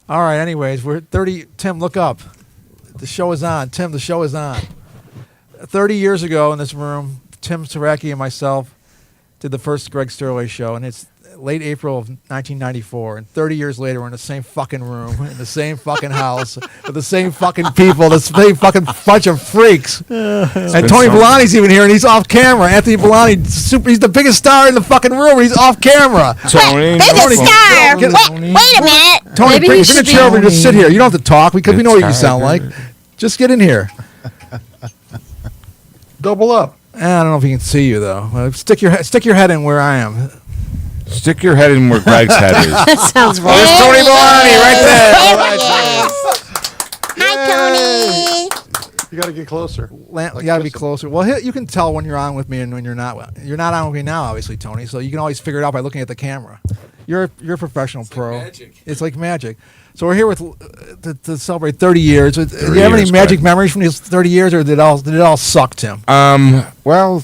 All right, anyways, we're 30. Tim, look up. The show is on. Tim, the show is on. 30 years ago in this room, Tim Saraki and myself did the first Greg Sterlace Show, and it's late April of 1994. And 30 years later, we're in the same fucking room, in the same fucking house, with the same fucking people, the same fucking bunch of freaks. And Tony Bellani's even here, and he's off camera. Anthony Bellani, he's the biggest star in the fucking room, and he's off camera. Tony, biggest star. Wait a minute. Tony, bring a chair over and just sit here. You don't have to talk because we know what you sound like. Just get in here. Double up. I don't know if he can see you though. Stick your head in where I am. Stick your head in where Greg's head is. That sounds wrong. There's Tony Bellani right there. Hi, Tony. You got to get closer. You got to be closer. Well, you can tell when you're on with me and when you're not. You're not on with me now, obviously, Tony. So you can always figure it out by looking at the camera. You're a professional pro. It's like magic. So we're here with to celebrate 30 years. Do you have any magic memories from these 30 years, or did it all suck, Tim? Well,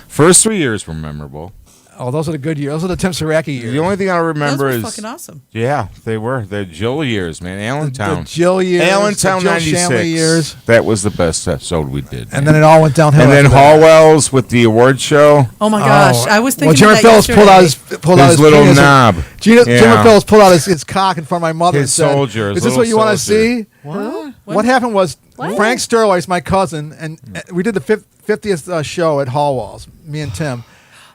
first 3 years were memorable. Oh, those are the good years. Those are the Tim Saraki years. The only thing I remember those is were fucking awesome. Yeah, they were. The Jill years, man. Allentown. The Jill years. Allentown the Jill 96. Shanley years. That was the best episode we did. And then it all went downhill. And then Hallwell's with the award show. Oh my gosh, I was thinking. Well, Jimmy Phillips pulled out his little penis knob. Jimmy Phillips pulled out his cock in front of my mother. His and said, soldier. Is this what you want to see? What happened was Frank Sterlace, my cousin, and we did the 50th show at Hallwell's. Me and Tim.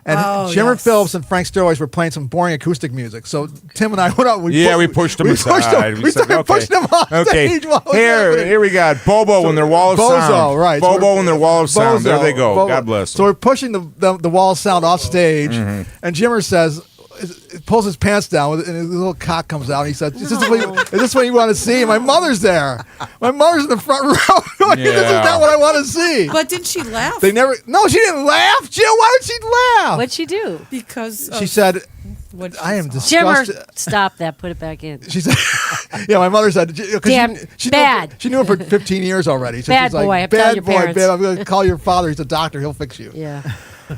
And Jimmy Phillips and Frank Sterlace were playing some boring acoustic music. So Tim and I went out. We pushed them aside. We started pushing them off stage. Here we got Bobo and their wall of sound. Right. Bobo and their wall of sound. There they go. God bless them. So we're pushing the wall of sound off stage, and Jimmer says, pulls his pants down, and his little cock comes out. And he said, "Is this what you want to see?" And my mother's there. My mother's in the front row. This is not what I want to see. But didn't she laugh? No, she didn't laugh. Jill, why did she laugh? What'd she do? Because she said, "I am disgusted." Jimmer, stop that. Put it back in. She said, "Yeah." My mother said, "Damn, bad." She knew him for 15 years already. So bad she's like, boy. Bad boy. I'm going to call your father. He's a doctor. He'll fix you. Yeah.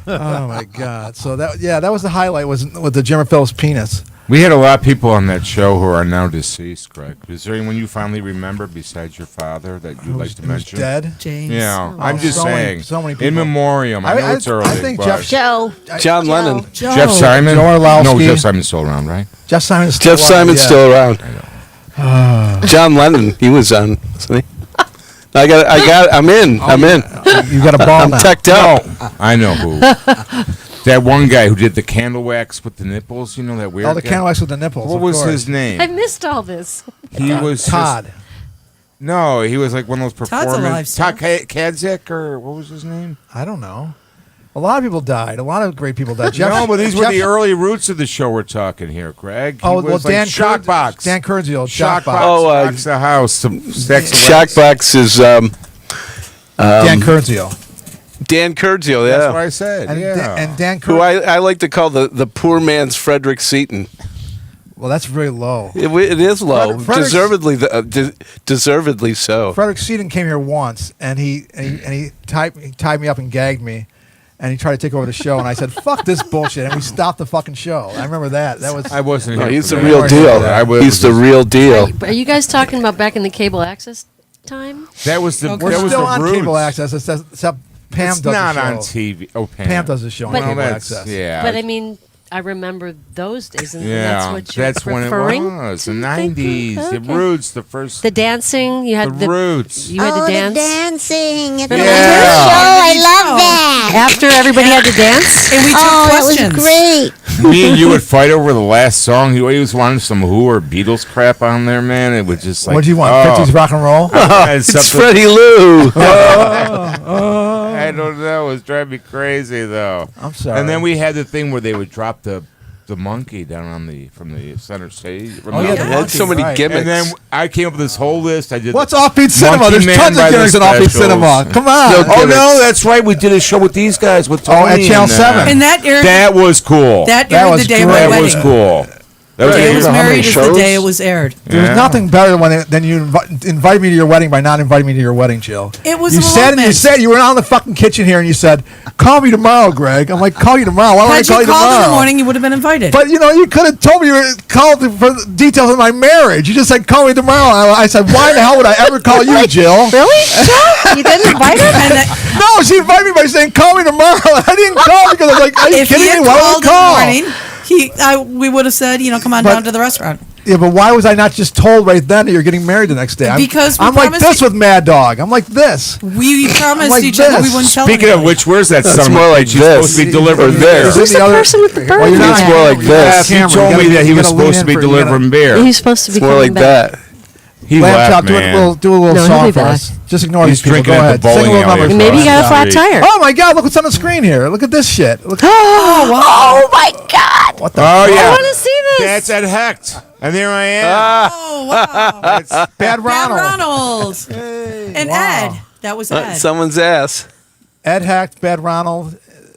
Oh my God! So that was the highlight, was with the Jimmer Phillips penis. We had a lot of people on that show who are now deceased, Greg. Is there anyone you finally remember besides your father that you'd like to mention? Dead? James. Yeah, I'm just saying. So many people. In memoriam. I know it's early. I think John Lennon. Jeff Simon? Joe Orlowski. No, Jeff Simon's still around, right? Jeff Simon's still around. John Lennon, he was on, wasn't he? I'm in. You got a ball now. I'm teched out. I know who. That one guy who did the candle wax with the nipples, you know, that weird the candle wax with the nipples. What was his name? I missed all this. He was Todd. No, he was like one of those performers. Todd's alive still. Todd Kadzak, or what was his name? I don't know. A lot of people died. A lot of great people died. No, but these were the early roots of the show we're talking here, Greg. Dan Shockbox. Dan Kurzweil. Shockbox. Rocks the house. Shockbox is Dan Kurzweil. Dan Kurzweil, yeah. That's what I said. And Dan who I like to call the poor man's Frederick Seaton. Well, that's really low. It is low. Deservedly so. Frederick Seaton came here once, and he tied me up and gagged me, and he tried to take over the show. And I said, "Fuck this bullshit," and we stopped the fucking show. I remember that. I wasn't. No, he's the real deal. He's the real deal. Are you guys talking about back in the cable access time? That was the. We're still on cable access. Except Pam does not the show. on TV. Oh, Pam does the show on cable access. Yeah, but I mean, I remember those days, and yeah, that's what you're referring when it was. The 90s, the roots, the first. The dancing, you had the roots. You had to dance. The dancing at the show. I love that. After everybody had to dance, and we took questions. It was great. Me and you would fight over the last song. You always wanted some Who or Beatles crap on there, man. It was just like. What do you want? 50s rock and roll? It's Freddie Lou. I don't know. It was driving me crazy, though. I'm sorry. And then we had the thing where they would drop the monkey down from the center stage. Had so many gimmicks. And then I came up with this whole list. I did. What's Offbeat Cinema? There's tons of gimmicks in Offbeat Cinema. Come on. No, that's right. We did a show with these guys with Tony at Channel 7. And that aired. That was cool. That aired the day of my That wedding. was cool. That was Right. the I year was how many married as the shows? day it was aired. There's Yeah. nothing better than you invite me to your wedding by not inviting me to your wedding, Jill. It was you an said elopement. you were out in the fucking kitchen here and you said, "Call me tomorrow, Greg." I'm like, "Call you tomorrow? Why would I Had call you you called tomorrow?" in the morning, you would have been invited. But you could have told me you were called for details of my marriage. You just said, "Call me tomorrow." I said, "Why the hell would I ever call you, Jill?" Really? Jill? You didn't invite her? And that- No, she invited me by saying, "Call me tomorrow." I didn't call because I was like, "Are you if he kidding had me? Why called would I in the call?" morning, we would have said, come on But- down to the restaurant. Yeah, but why was I not just told right then that you're getting married the next day? Because we I'm like promised this with Mad Dog. I'm like this. We promised like each other we this. wouldn't tell Speaking of anybody. which, where's that That's son more of a like bitch? He's this. supposed to be delivered Or beer. this. Who's the person with the bird? Well, you're not- It's more like Yeah, this. He camera, told you me gotta- that he you was gotta lean supposed to in be for- you gotta- delivering beer. He's supposed to be It's more coming like back. that. He Lamb left, chop, do man. a little No, he'll song be for back. us. Just ignore He's these people. drinking Go at the ahead. Sing a bowling little alley number across for Maybe us. you got a flat Street. tire. Oh my God! Look what's on the screen here. Look at this shit. Look. Oh my God. What the? Oh I yeah, want to see this. that's Ed Hecht, and there I am. Oh, wow. Bad Bad Ronald. Ronald. And Wow. Ed. That was Ed. Someone's ass. Ed Hacked, Bad Ronald.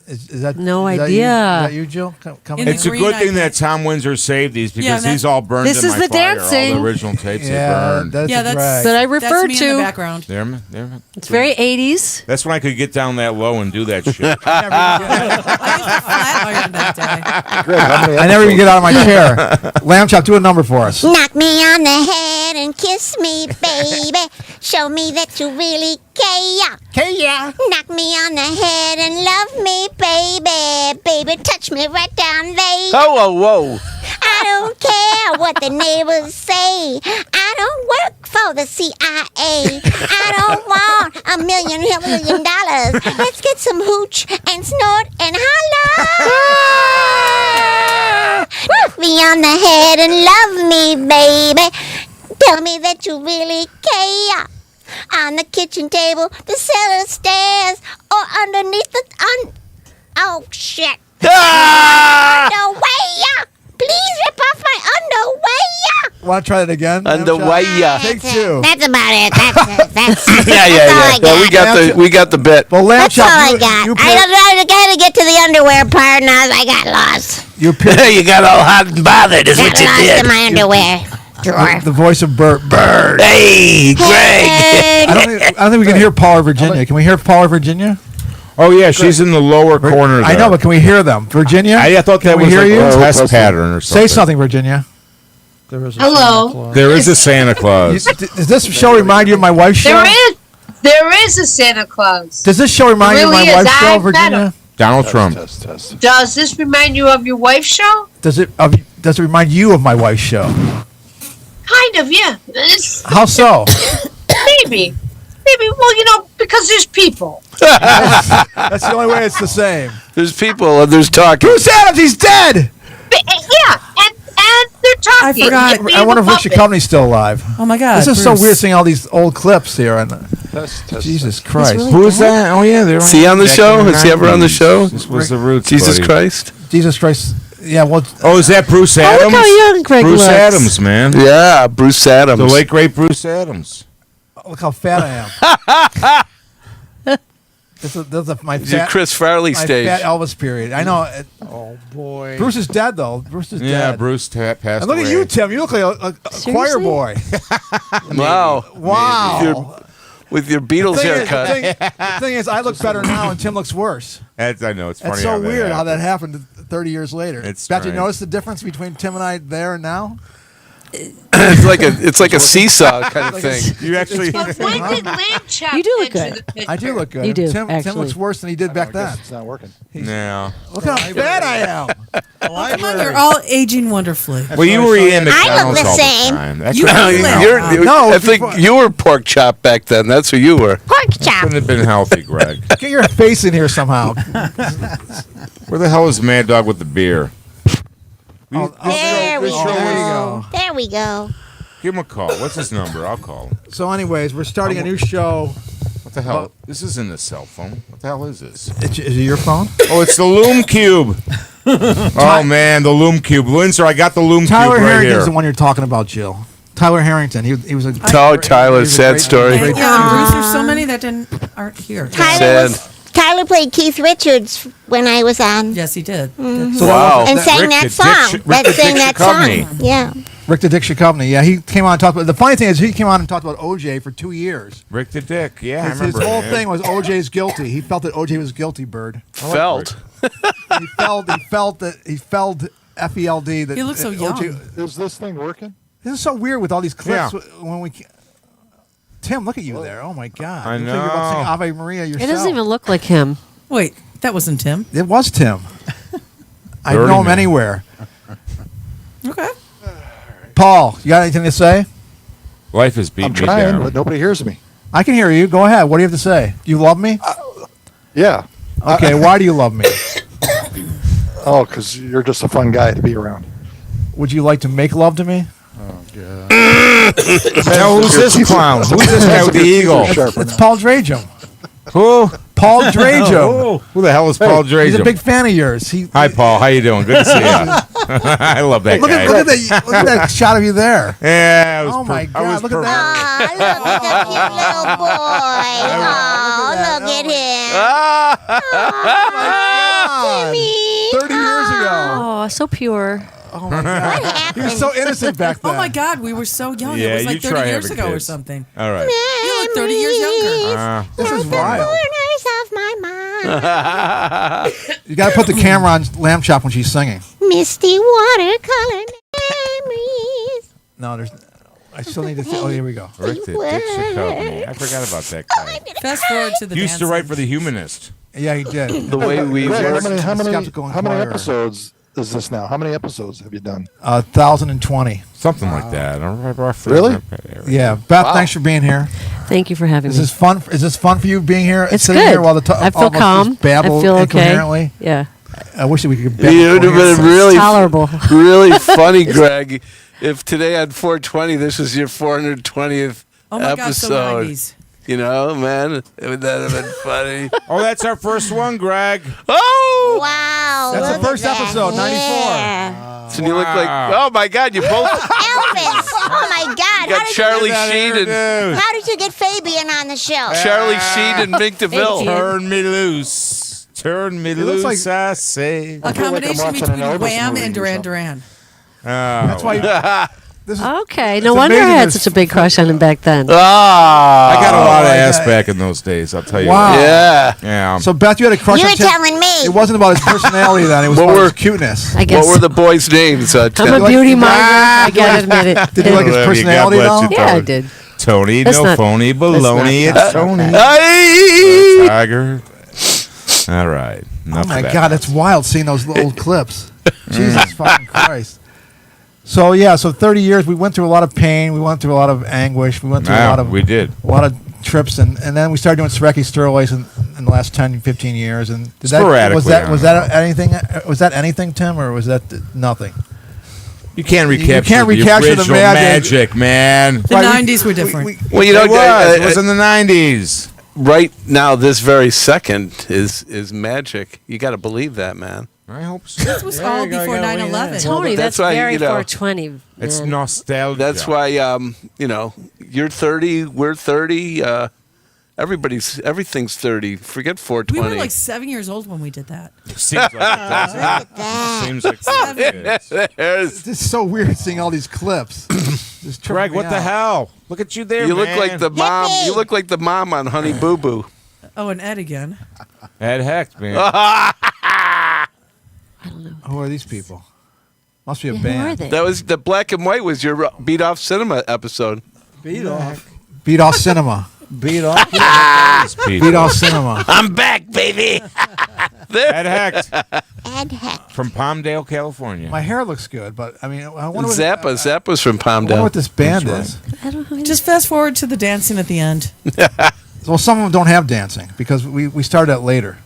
Is that No is that idea. Is that you, Jill? Coming In in? It's a green good thing iPad. that Tom Windsor saved these because that- these all burned This in is my the fire. dancing. All the original tapes they Yeah, burned. that's Yeah, a that's- drag. That I That's referred me in the to. background. There. It's very 80s. That's when I could get down that low and do that shit. I used to flat iron that day. I never even get out of my chair. Lamb chop, do a number for us. Knock me on the head and kiss me, baby. Show me that you really care. Knock me on the head and love me, baby. Baby, touch me right down there. Oh, whoa. I don't care what the neighbors say. I don't work for the CIA. I don't want $1 million. Let's get some hooch and snort and holler. Knock me on the head and love me, baby. Tell me that you really care. On the kitchen table, the cellar stairs, or underneath the oh shit. Underwear. Please rip off my underwear. Want to try that again? Lamb chop? Underwear. Take That's two. it. That's about it. That's Yeah. That's all I Well, got. we got the bit. Well, Lamb That's chop, all I you, got. you, I had to get to the underwear part, and I got lost. you picked You got all hot and bothered, is Got what you lost in did. my underwear drawer. the voice of Bird. Hey, Greg. I don't think we can hear Paul or Virginia. Can we hear Paul or Virginia? Oh yeah, she's in the lower corner. I know, there. but can we hear them? Virginia? I thought Can that we was hear like you? a test pattern or something. Say something, Virginia. Hello. There is a Santa Claus. Does this show remind you of my wife's show? There is a Santa Claus. Does this show remind you of my Really is. wife's show, I've met Virginia? him. Donald Trump. Does this remind you of your wife's show? Does it remind you of my wife's show? Kind of, yeah. It's- How so? Maybe. Well, because there's people. That's the only way it's the same. There's people and there's talking. Bruce Adams, he's dead. Yeah, and they're talking. I forgot. Leave I wonder if them Richard up. Company's still alive. Oh my God. This is so Bruce. weird seeing all these old clips here. And Jesus Christ. really Who is that? Oh yeah, they're Is he on the back show? in Is he ever on the 90s. show? This was the roots. Jesus buddy. Christ. Jesus Christ. Yeah, well, Oh, is that Bruce Oh, Adams? look how young Greg Bruce looks. Adams, man. Yeah, Bruce Adams. The late great Bruce Adams. look how fat I am. this is my It's your fat, Chris Farley my stage. fat Elvis period. I know. Oh boy. Bruce is dead, though. Bruce is Yeah, dead. Bruce passed And look away. at you, Tim. You look like a choir Seriously? boy. Wow. Wow. With your Beatles haircut. The thing is, I look better now, and Tim looks worse. I know it's funny. That's so how weird how that happened. happened 30 years later. It's Bet you strange. notice the difference between Tim and I there and now? It's like a seesaw kind of thing. You actually. But when did Lamb Chop You do look enter good. the picture? I do look good. You do, Tim actually. looks worse than he did back then. It's not working. No. Look how fat I am. Come on, you're all aging wonderfully. Well, you were Ian I McDonald's look the all same. the time. That's You right. look- No, I think before- you were pork chop back then. That's who you were. Pork chop. Couldn't have been healthy, Greg. Get your face in here somehow. Where the hell is Mad Dog with the beer? There we oh, there you go. There we go. Give him a call. What's his number? I'll call him. So, anyways, we're starting a new show. What the hell? This isn't a cell phone. What the hell is this? Is it your phone? Oh, it's the Loom Cube. Oh man, the Loom Cube. Lindsay, I got the Loom Tyler Cube right Harrington's here. the one you're talking about, Jill. Tyler Harrington. He was a. Oh, Tyler, he was a sad great- story. great- Yeah, and Bruce, there's so many that aren't here. Tyler Sad. was, Tyler played Keith Richards when I was on. Yes, he did. So Wow. And sang Rick that the song. Dick- Rick That the sang Dick that Duchovny. song. Yeah. Rick the Dick Duchovny. Yeah, he came on and talked about. The funny thing is, he came on and talked about OJ for 2 years. Rick the Dick. Yeah, I His remember. whole him. thing was OJ's guilty. He felt that OJ was guilty. Bird. Felt. He felt that he felt FELD. That He looks so young. Is this thing working? This is so weird with all these clips. Yeah. When we, Tim, look at you there. Oh my God! I Looks like you're about to sing know. Ave Maria yourself. It doesn't even look like him. Wait, that wasn't Tim. It was Tim. I Dirty know him man. anywhere. Okay. Paul, you got anything to say? Life has beat I'm me trying, down. but nobody hears me. I can hear you. Go ahead. What do you have to say? Do you love me? Yeah. Okay. Why do you love me? Oh, because you're just a fun guy to be around. Would you like to make love to me? Now, who's this clown? Who's this guy with the eagle? It's Paul Dragem. Who? Paul Dragem. Who the hell is Paul Dragem? He's a big fan of yours. Hi, Paul. How you doing? Good to see you. I love that Look guy. at look at that shot of you there. Yeah, it was Oh my I God! was Look at perfect. that. Aw, look at the cute little boy. Oh, look at him. God. Timmy. 30 years ago. Oh, so pure. Oh my God! What He happened? was so innocent back then. Oh my God, we were so young. Yeah, it was you like 30 try years having ago or kids. something. All right. You look 30 years younger. This is wild. Corners of my mind. You got to put the camera on Lamb Chop when she's singing. Misty watercolor memories. No, there's. I still need to. Oh, here we go. Rick the Dick Duchovny. I forgot about that guy. Fast forward to the He used to write dancing. for The Humanist. Yeah, he did. The way we Greg, work. how many Skeptical inquirer. episodes is this now? How many episodes have you done? 1,020. Something like that. Roughly. Really? Yeah, Beth, Wow. thanks for being here. Thank you for having Is me. this fun? Is this fun for you being here? It's sitting good. Here while the I all feel of us calm. just babble I feel okay. incoherently? Yeah. I wish that we could. babble It would have been incoherently. really, Tolerable. really funny, Greg, if today on 420 this was your 420th Oh my God, so episode. 90s. You know, man, would that have been funny? Oh, that's our first one, Greg. Oh! Wow. That's the look at first that. episode, 94. Yeah. So you look like, Wow. oh my God, you both Elvis. Oh my God. you got Charlie Sheen and How did you get Fabian on the show? Charlie Sheen and Mink DeVille. Thank you. Turn me loose. Turn me looks loose, like- I say. A combination watching an between Elvis Wham movie and or Duran something. Duran. That's why. This is. Okay. It's No wonder I amazing had this- such a big crush on him back then. Ah! I got a lot of my ass God. back in those days, I'll tell you. Wow. what. Yeah. Yeah. So Beth, you had a crush You on were Tim. telling me. It wasn't about his personality then. It was What about were- his cuteness. I guess. What were the boys' names, I'm Tim? a like- beauty did you martyr. like- I gotta admit it. Did you like his Whatever, God personality bless though? you, Yeah, I Tony. did. Tony, That's no not- phony, baloney, not- it's Tony. Aye. Tiger. All right. Enough Oh my of that. God, it's wild seeing those old clips. Jesus fucking Christ. So yeah, so 30 years, we went through a lot of pain, we went through a lot of anguish, we went through a lot of we did. a lot of trips, and then we started doing Sreki Sterlace in the last 10, 15 years. And did that, was Sporadically, that anything? Was that anything, Tim, or was that nothing? You can't recapture, can't recapture the original magic. man. The Right, 90s were different. Well, you know, It was in the 90s. right now, this very second is magic. You got to believe that, man. I hope so. This was all before 9/11. Tony, that's that's why, very you know, 420. It's man. nostalgia. That's why, you know, you're 30, we're 30. Everything's 30. Forget We 420. were like 7 years old when we did that. Seems like it doesn't. That. Seems like it is. There's- It's so weird seeing all these clips. Just tripping Greg, me what the out. hell? Look at you there, you man. look like the mom. Yippee. You look like the mom on Honey Boo Boo. Oh, and Ed again. Ed Hecht, man. I don't know. Who are these people? Must be a Yeah, band. who are they? That was the black and white was your beat off cinema episode. Beat off. Beat off cinema. Beat off. These people. Beat off cinema. I'm back, baby. Ed Hecht Ed Heck. from Palmdale, California. My hair looks good, but I mean, I wonder what, Zappa's from I wonder Palmdale. what this band That's is. I don't know. Just fast forward to the dancing at the end. Well, some of them don't have dancing because we started that later.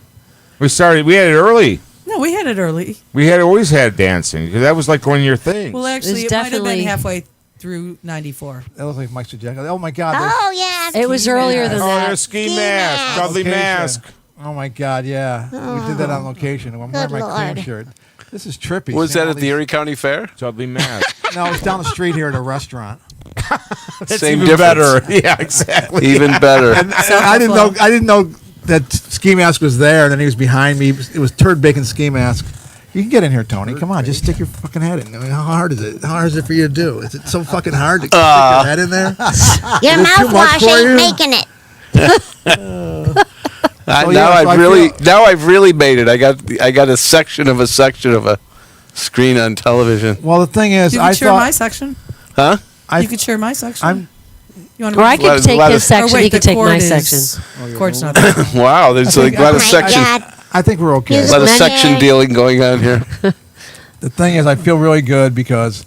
We had it early. No, we had it early. We always had dancing because that was like one of your things. Well, actually, It's it might have been definitely- halfway through 94. That looks like Mike Jack. Oh my God! there's- Oh, yeah. It was earlier than oh, that. the ski Ski mask, mask. Dudley Location. mask. Oh my God! Yeah, we did that on location. I'm wearing Good my cream Lord. shirt. This is trippy. Was seeing that all at the these- Erie County Fair? Dudley mask. No, it's down the street here at a restaurant. That's Same even difference. better. Yeah, exactly. Even better. And I didn't know. I didn't know that ski mask was there, and then he was behind me. It was turd bacon ski mask. You can get in here, Tony. Come on, just stick your fucking head in. I mean, how hard is it? How hard is it for you to do? Is it so fucking hard to stick your head in there? Your Is it too much mouthwash for you? ain't making it. Now I've really made it. I got a section of a screen on television. Well, the thing is, You I could share thought my section. Huh? You could share my section. I'm. You want Or I Lot could of- take lot his of- section. He the could take my cord section. is- Cord's not there. Wow, there's like a lot Oh of my section, God. I think we're okay. Use a lot of Many- section dealing going on here. The thing is, I feel really good because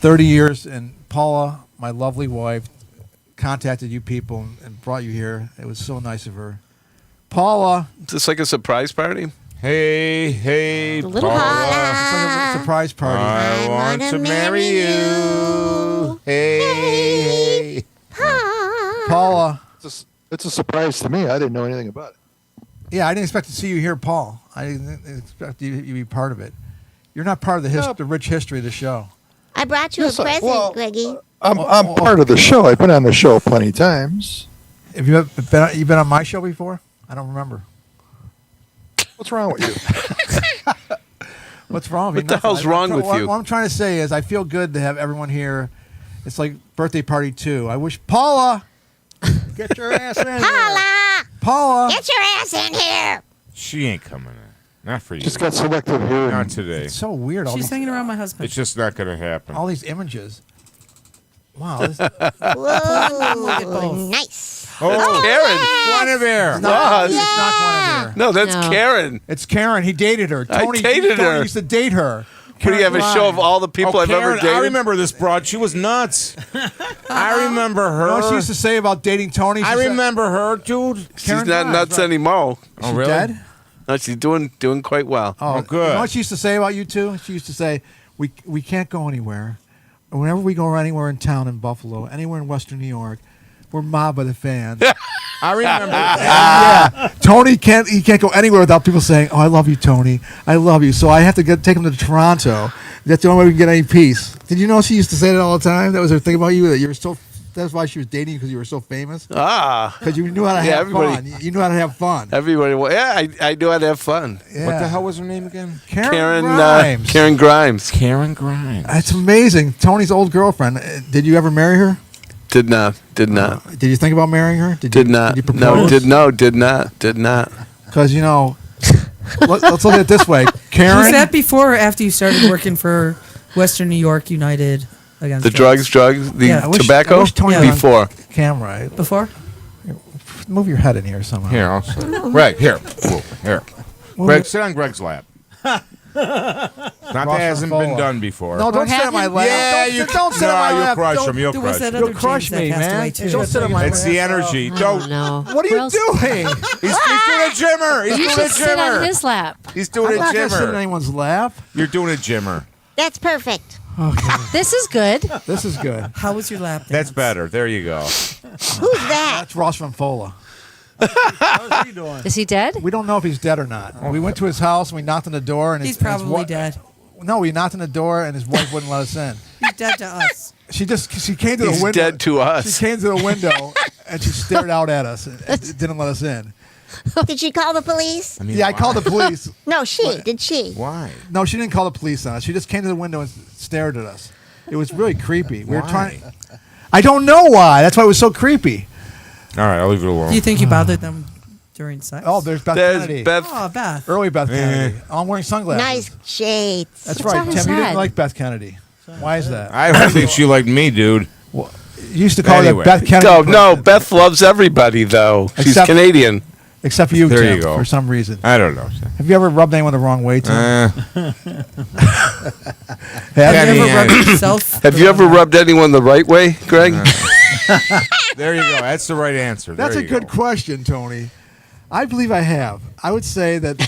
30 years, and Paula, my lovely wife, contacted you people and brought you here. It was so nice of her. Paula, Is this like a surprise party? Hey, A little Paula. it's like a surprise party. I want wanna to marry marry you. Hey. Paula, It's a surprise to me. I didn't know anything about it. yeah, I didn't expect to see you here, Paul. I didn't expect you to be part of it. You're not part of the rich history of the show. I brought you Yes, a present, well, Greggy. I'm part of the show. I've been on the show plenty of times. Have you been on my show before? I don't remember. What's wrong with you? What's wrong with What the hell's wrong with you? What I'm trying to say is I feel good to have everyone here. It's like birthday party too. I wish Paula, get your ass in here. Paula, Paula, get your ass in here. She ain't coming in. Not for you. Just got selected here. Not And today. it's so weird. She's hanging around my husband. It's just not going to happen. all these images. Wow, this, Whoa, nice. Oh, Karen. Guinevere. No, it's not Guinevere. no, that's No. Karen. It's Karen. He dated her. I Tony dated Tony her. used to date her. What do you have a show of all the people I've ever Karen, dated? I remember this broad. She was nuts. I remember her. You know what she used to say about dating Tony? She I said- remember her, dude. She's Karen not Grimes, nuts right. anymore. Oh, She's really? dead? No, she's doing quite well. Oh, good. You know what she used to say about you two? She used to say, we can't go anywhere. Whenever we go anywhere in town in Buffalo, anywhere in Western New York, we're mobbed by the fans. I remember. Yeah, Tony can't go anywhere without people saying, "Oh, I love you, Tony. I love you." So I have to take him to Toronto. That's the only way we can get any peace. Did you know she used to say that all the time? That was her thing about you. That you were so. That's why she was dating you, because you were so famous. Ah, Because you knew how to Yeah, have everybody- fun. You knew how to have fun. everybody. Yeah, I knew how to have fun. Yeah. What the hell was her name again? Karen Grimes. Karen Grimes. Karen Grimes. That's amazing. Tony's old girlfriend. Did you ever marry her? Did not. Did you think about marrying her? Did not. Did you No, propose? did not. Because let's look at it this way. Karen. Was that before or after you started working for Western New York United against The drugs, the Yeah, I wish- tobacco I wish Tony was on before. camera. Before? Move your head in here somehow. Here, I'll sit. Greg, here. Here. Greg, sit on Greg's lap. Not that hasn't been done before. No, don't sit on my lap. Yeah, don't sit on my you'll lap. crush Don't- him. You'll There was crush that him. other You'll crush James me, that passed man. away, too. Don't sit on my It's the energy. Oh, Don't. no. What are you Well, doing? He's doing a jimmer. He's You doing a should sit on jimmer. his lap. He's I'm doing a not going to sit on jimmer. anyone's lap. You're doing a jimmer. That's perfect. This is good. This is good. How was your lap dance? That's better. There you go. Who's that? That's Ross from Fola. Is he dead? We don't know if he's dead or not. We went to his house and we knocked on the door and He's his probably wi- dead. No, we knocked on the door and his wife wouldn't let us in. He's dead to us. She came to He's the window. dead to us. She came to the window and she stared out at us and didn't let us in. Did she call the police? I mean, Yeah, I called the police. No, she. Did she? Why? No, she didn't call the police on us. She just came to the window and stared at us. It was really creepy. We were Why? trying. I don't know why. That's why it was so creepy. All right, I'll leave it alone. Do you think you bothered them during sex? Oh, there's Beth There's Kennedy. Beth. Oh, Beth. Early Beth Kennedy. Oh, I'm wearing sunglasses. Nice shades. That's What's right, on Tim. his You didn't head? like Beth Kennedy. Why is that? I don't think she liked me, dude. You used to call Anyway. her Beth Kennedy. No, Beth loves everybody thoh. She's Except- Canadian. Except for you, There Tim, you go. for some reason. I don't know. Have you ever rubbed anyone the wrong way, Tim? Have Kenny, you ever rubbed yeah. yourself? Have you ever rubbed anyone the right way, Greg? There you go. That's the right answer. That's There a you good go. question, Tony. I believe I have. I would say that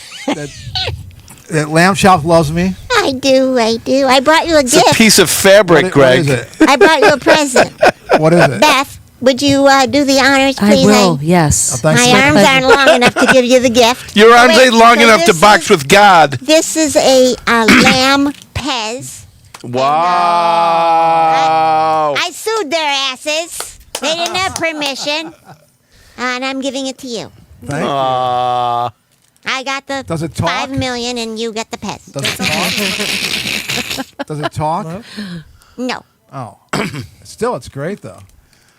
that Lamb Chop loves me. I do. I brought you a It's a gift. piece of fabric, What Greg. is it? I brought you a present. What is it? Beth, would you do the honors, I please? will. Yes. Thanks. My My arms pleasure. aren't long enough to give you the gift. Your arms Wait, ain't long so enough to this box is- with God. This is a lamb Pez. Wow. I sued their asses. They didn't have permission. And I'm giving it to you. Thank you. Aw. I got the Does it talk? 5 million, and you get the Pez. Does it talk? Does it talk? No. Oh. Still, it's great, though.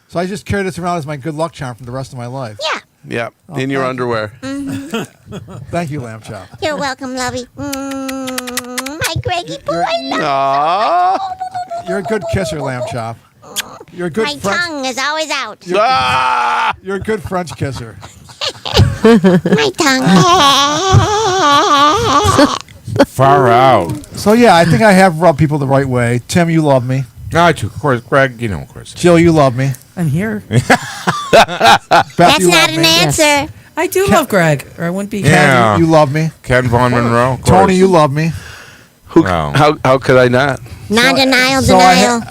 So I just carry this around as my good luck charm for the rest of my life. Yeah. Yeah, in your underwear. Thank you, Lamb Chop. You're welcome, lovey. My Greggy boy. Aw. You're a good kisser, Lamb Chop. You're a good My French. tongue is always out. Ah. You're a good French kisser. My tongue. Far out. So yeah, I think I have rubbed people the right way. Tim, you love me. No, of course, Greg. You know, of course. Jill, you love me. I'm here. Beth, That's you not love an me. answer. I do love Greg, or I wouldn't be Ken, here. Yeah. you love me. Ken Von Monroe. of Tony, course. you love me. Wow. How could I not? Non-denial So denial.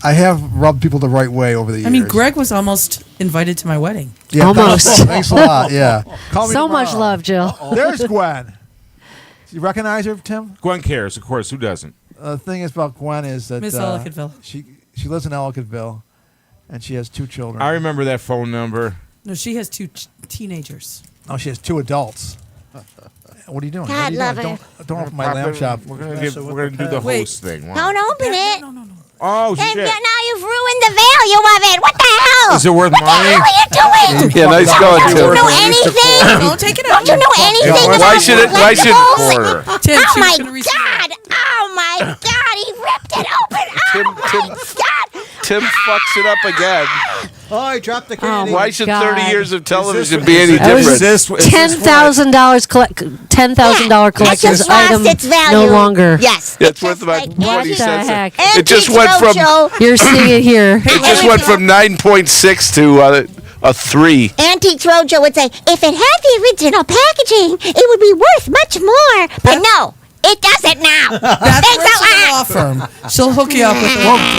I have rubbed people the right way over the years. I mean, Greg was almost invited to my wedding. Yeah, Almost. Thanks a lot. Yeah. Call me So much tomorrow. love, Jill. There's Gwen. You recognize her, Tim? Gwen cares, of course. Who doesn't? The thing is about Gwen is that Miss Ellicottville. She lives in Ellicottville, and she has 2 children. I remember that phone number. No, she has 2 teenagers. Oh, she has 2 adults. What are you doing? God What are you love doing? her. Don't open my lamb chop. We're gonna do the Wait. host thing. Wow. Don't open it. No. Oh And shit! now you've ruined the value of it. What the hell? Is it worth What the money? hell are you doing? Yeah, nice going, Don't you Tim. know anything? Don't take it Don't out. you know anything Why about should it- why should- collectibles? Quarter. Tim, Oh she was my gonna receive- God! Oh my God! He ripped it open! Tim- Oh Tim- my God! Tim fucks it up again. Oh, I dropped the candy. Why should God. 30 years of television Is be any That was different? $10,000 $10,000 It collector's just lost item. its value. No longer. Yes. It's worth about like 20 What the cents. heck? It just went from You're seeing it here. it just went from 9.6 to a 3. Antique Roadshow would say, if it had the original packaging, it would be worth much more. But no, it doesn't now. That's Thanks where a she's lot. law firm. She'll hook you up with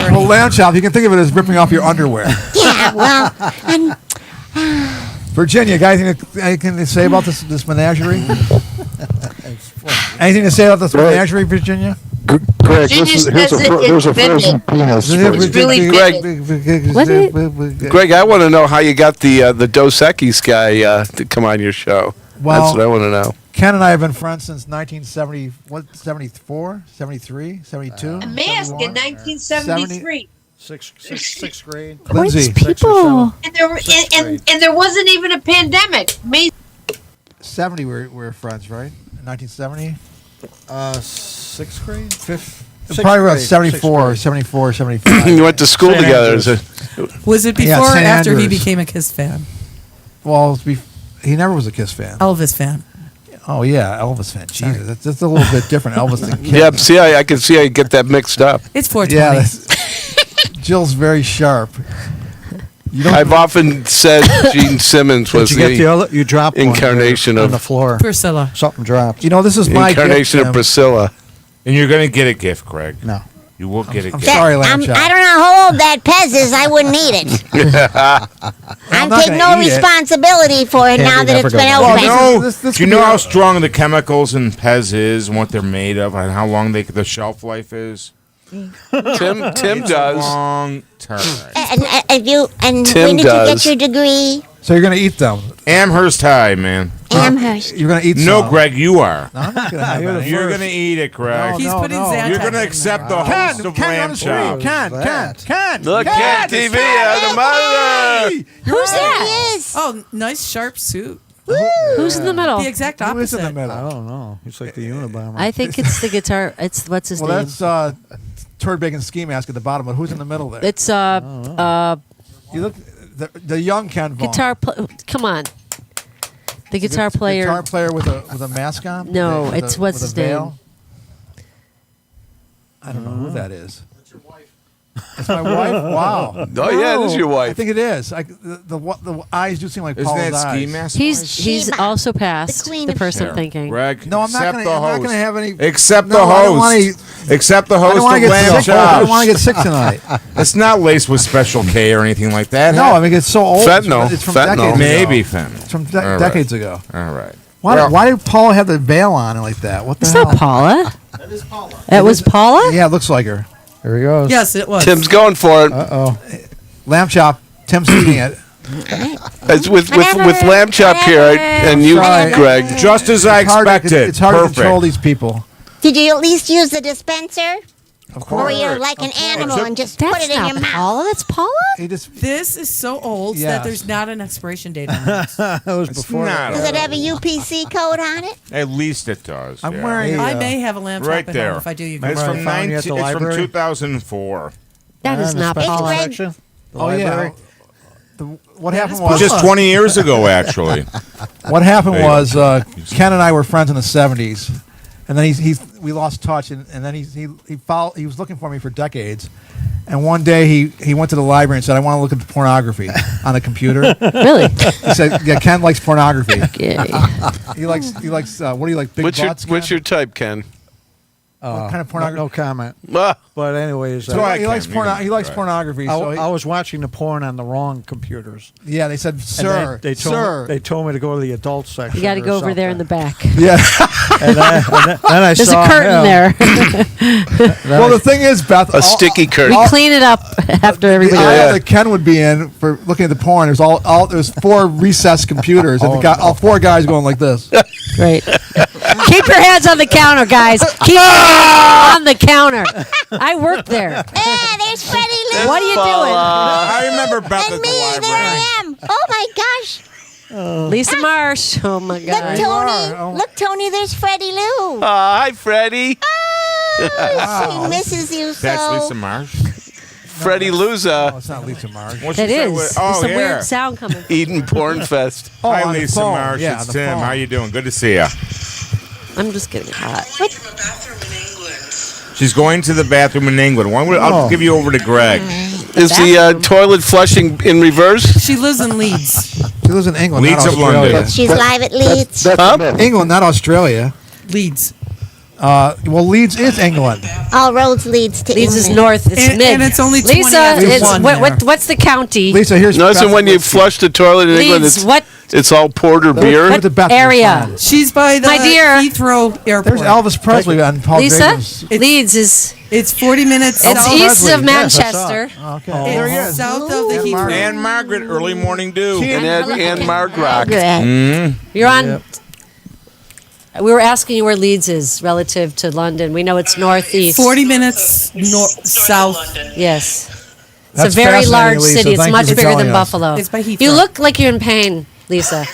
a Well, lamb chop, you can think of it as ripping off your underwear. Yeah, well, and Virginia, got anything to say about this menagerie? Anything to say about this menagerie, Virginia? Greg, Virginia says here's it's a frozen vivid. penis. Is for it you. It's really What Greg, I want to know how you got the Dos Equis guy to come on your show. Well, That's what I want to know. Ken and I have been friends since 1970, 74, 73, 72? A mask in 1973. Sixth grade. Lindsay. People. And there were, and there wasn't even a pandemic. 70 we were friends, right? 1970? Sixth grade? Fifth? Probably around 74, 75. You went to school St. together. Andrews. Was it before Yeah, or St. after he Andrews. became a Kiss fan? Well, he never was a Kiss fan. Elvis fan. Oh, yeah, Elvis fan. Jesus, that's a little bit different. Elvis than Kiss. Yeah, see, I can see how you get that mixed up. It's 420. Yeah, Jill's very sharp. I've often said Gene Simmons was Did you get the the other? You dropped one incarnation there of- on the floor. Priscilla. Something dropped. You know, this is my incarnation gift, of Tim. Priscilla. And you're gonna get a gift, Greg. No. You will get a I'm gift. sorry, Lamb Chop. I don't know how old that Pez is. I wouldn't need it. I'm not taking gonna no eat it. responsibility for it Candy now that never it's been goes open. No, this do you could know be how a- strong the chemicals in Pez is and what they're made of and how long the shelf life is? Tim It's a does. long term. And you and Tim when did you does. get your degree? So you're going to eat them. Amherst High, man. Amherst. You're going to eat No, some. Greg, you are. No, I'm not going to have any. You're gonna eat it, Greg. He's putting Zantac You're gonna in accept the there. host of Lamb Chop. Ken. Look at TV on the monitor. Who's There that? he is. Oh, nice sharp suit. Who's in the middle? The exact Who is in opposite. the I middle? don't know. He's like the Unabomber. I think it's the guitar. It's what's his Well, name? that's Turd Bacon Ski Mask at the bottom, but who's in the middle there? It's You look, the young Ken Vaughn. guitar. Come on, the guitar player. Guitar player with a mask on? No, With it's what's with a his veil? name? I don't know who that is. It's my wife? Wow. Oh, yeah, it is your I wife. think it is. the eyes do seem like Isn't Paul's that ski eyes. mask? He's Sheba, also past the queen the of- person Here, thinking. Greg, No, I'm not accept gonna. the I'm not host. gonna have any. Accept No, the I don't host. wanna Accept the I host don't want of to get Lamb sick. I don't Chop. want to get sick tonight. It's not laced with Special K or anything like that. No, I mean it's so old. Fentanyl. It's from Fentanyl. decades maybe ago. fentanyl. It's from All right. decades ago. All right. Why, Well- why did Paula have the veil on like that? What the It's hell? not Paula. That is Paula. That was Paula. Yeah, it looks like her. Here he goes. Yes, it was. Tim's going for it. Uh-oh. Lamb chop. Tim's eating it. As with Lamb Chop here and you, Sorry. Greg. Just as I It's hard to- expected. It's hard Perfect. to control these people. Did you at least use the dispenser? Of Or course. you're like an animal and just put That's it in not your mouth? Paula. That's Paula. He just This is so old Yes. that there's not an expiration date on it. That was It's before. not Does it have a UPC code on it? At least it does. I'm yeah. wearing. I may have a lamb chop Right at there. home. If I do, you can It's Remember from, I found you at the 19 it's from library? 2004. That is not It's Paula. Greg. Section? The Oh library? yeah. What happened was Just 20 years ago, actually. what happened There you was go. Ken and I were friends in the '70s, and then we lost touch, and then he was looking for me for decades, and one day he went to the library and said, "I want to look at the pornography on the computer." Really? He said, "Yeah, Ken likes pornography. Okay. He likes what do you like? Big butts? What's your type, Ken? What kind of pornography? No comment. Ah, But anyways, So I He likes can, you can he likes try. pornography. So I was watching the porn on the wrong computers. yeah, they said, And "Sir, they told sir." they told me to go to the adult section. You got to or go over there in the something. back. yeah. And then I There's saw a curtain him. there. Well, the thing is, Beth, a sticky curtain. We clean it up after The everybody. aisle that Ken would be in for looking at the porn. There's there's 4 recessed computers, and all 4 guys going like this. Great. Keep your hands on the counter, guys. Keep your hands on the counter. I worked there. There's Freddie Lou. What are you doing? I remember Beth And at me, the there library. I am. Oh my gosh. Lisa Marsh. Oh my Look, God. Tony. Oh. Look, Tony, there's Freddie Lou. Hi, Freddie. She misses you so. That's Lisa Marsh. Freddie Oh, Luza it's not Lisa Marsh. What's That she say is. with- There's Oh, some yeah. weird sound coming. eating porn fest. Oh, Hi, on the Lisa phone. Marsh. Yeah, It's on the Tim. phone. How you doing? Good to see you. I'm just getting hot. She's going to the bathroom in England. I'll give you over to Greg. Is the toilet flushing in reverse? She lives in Leeds. She lives in England, Leeds not of Australia. London. She's live at Leeds. That's Huh? a myth. England, not Australia. Leeds. Well, Leeds is England. All roads leads to Leeds is England. north. It's And- mid. and it's only 20 Lisa, after it's, one what's the county? Lisa, here's No, so Beth when you Whiskey. flush the toilet in England, Leeds. it's, What it's all porter beer. Look at the Beth area? Whiskey. She's by the My dear. Heathrow Airport. There's Elvis Presley and Paul Lisa? Jacobs. Leeds is It's 40 minutes it's south. east Presley. of Yes, Manchester. Okay, there he It's is. south of the And Heathrow. Margaret. And Margaret, early morning dew. And Margrock. Good. You're on. We were asking you where Leeds is relative to London. We know it's northeast. 40 minutes south. Yes. It's That's a very fascinating, large Lisa. city. It's Thank you much for bigger telling than us. Buffalo. It's by Heathrow. You look like you're in pain, Lisa.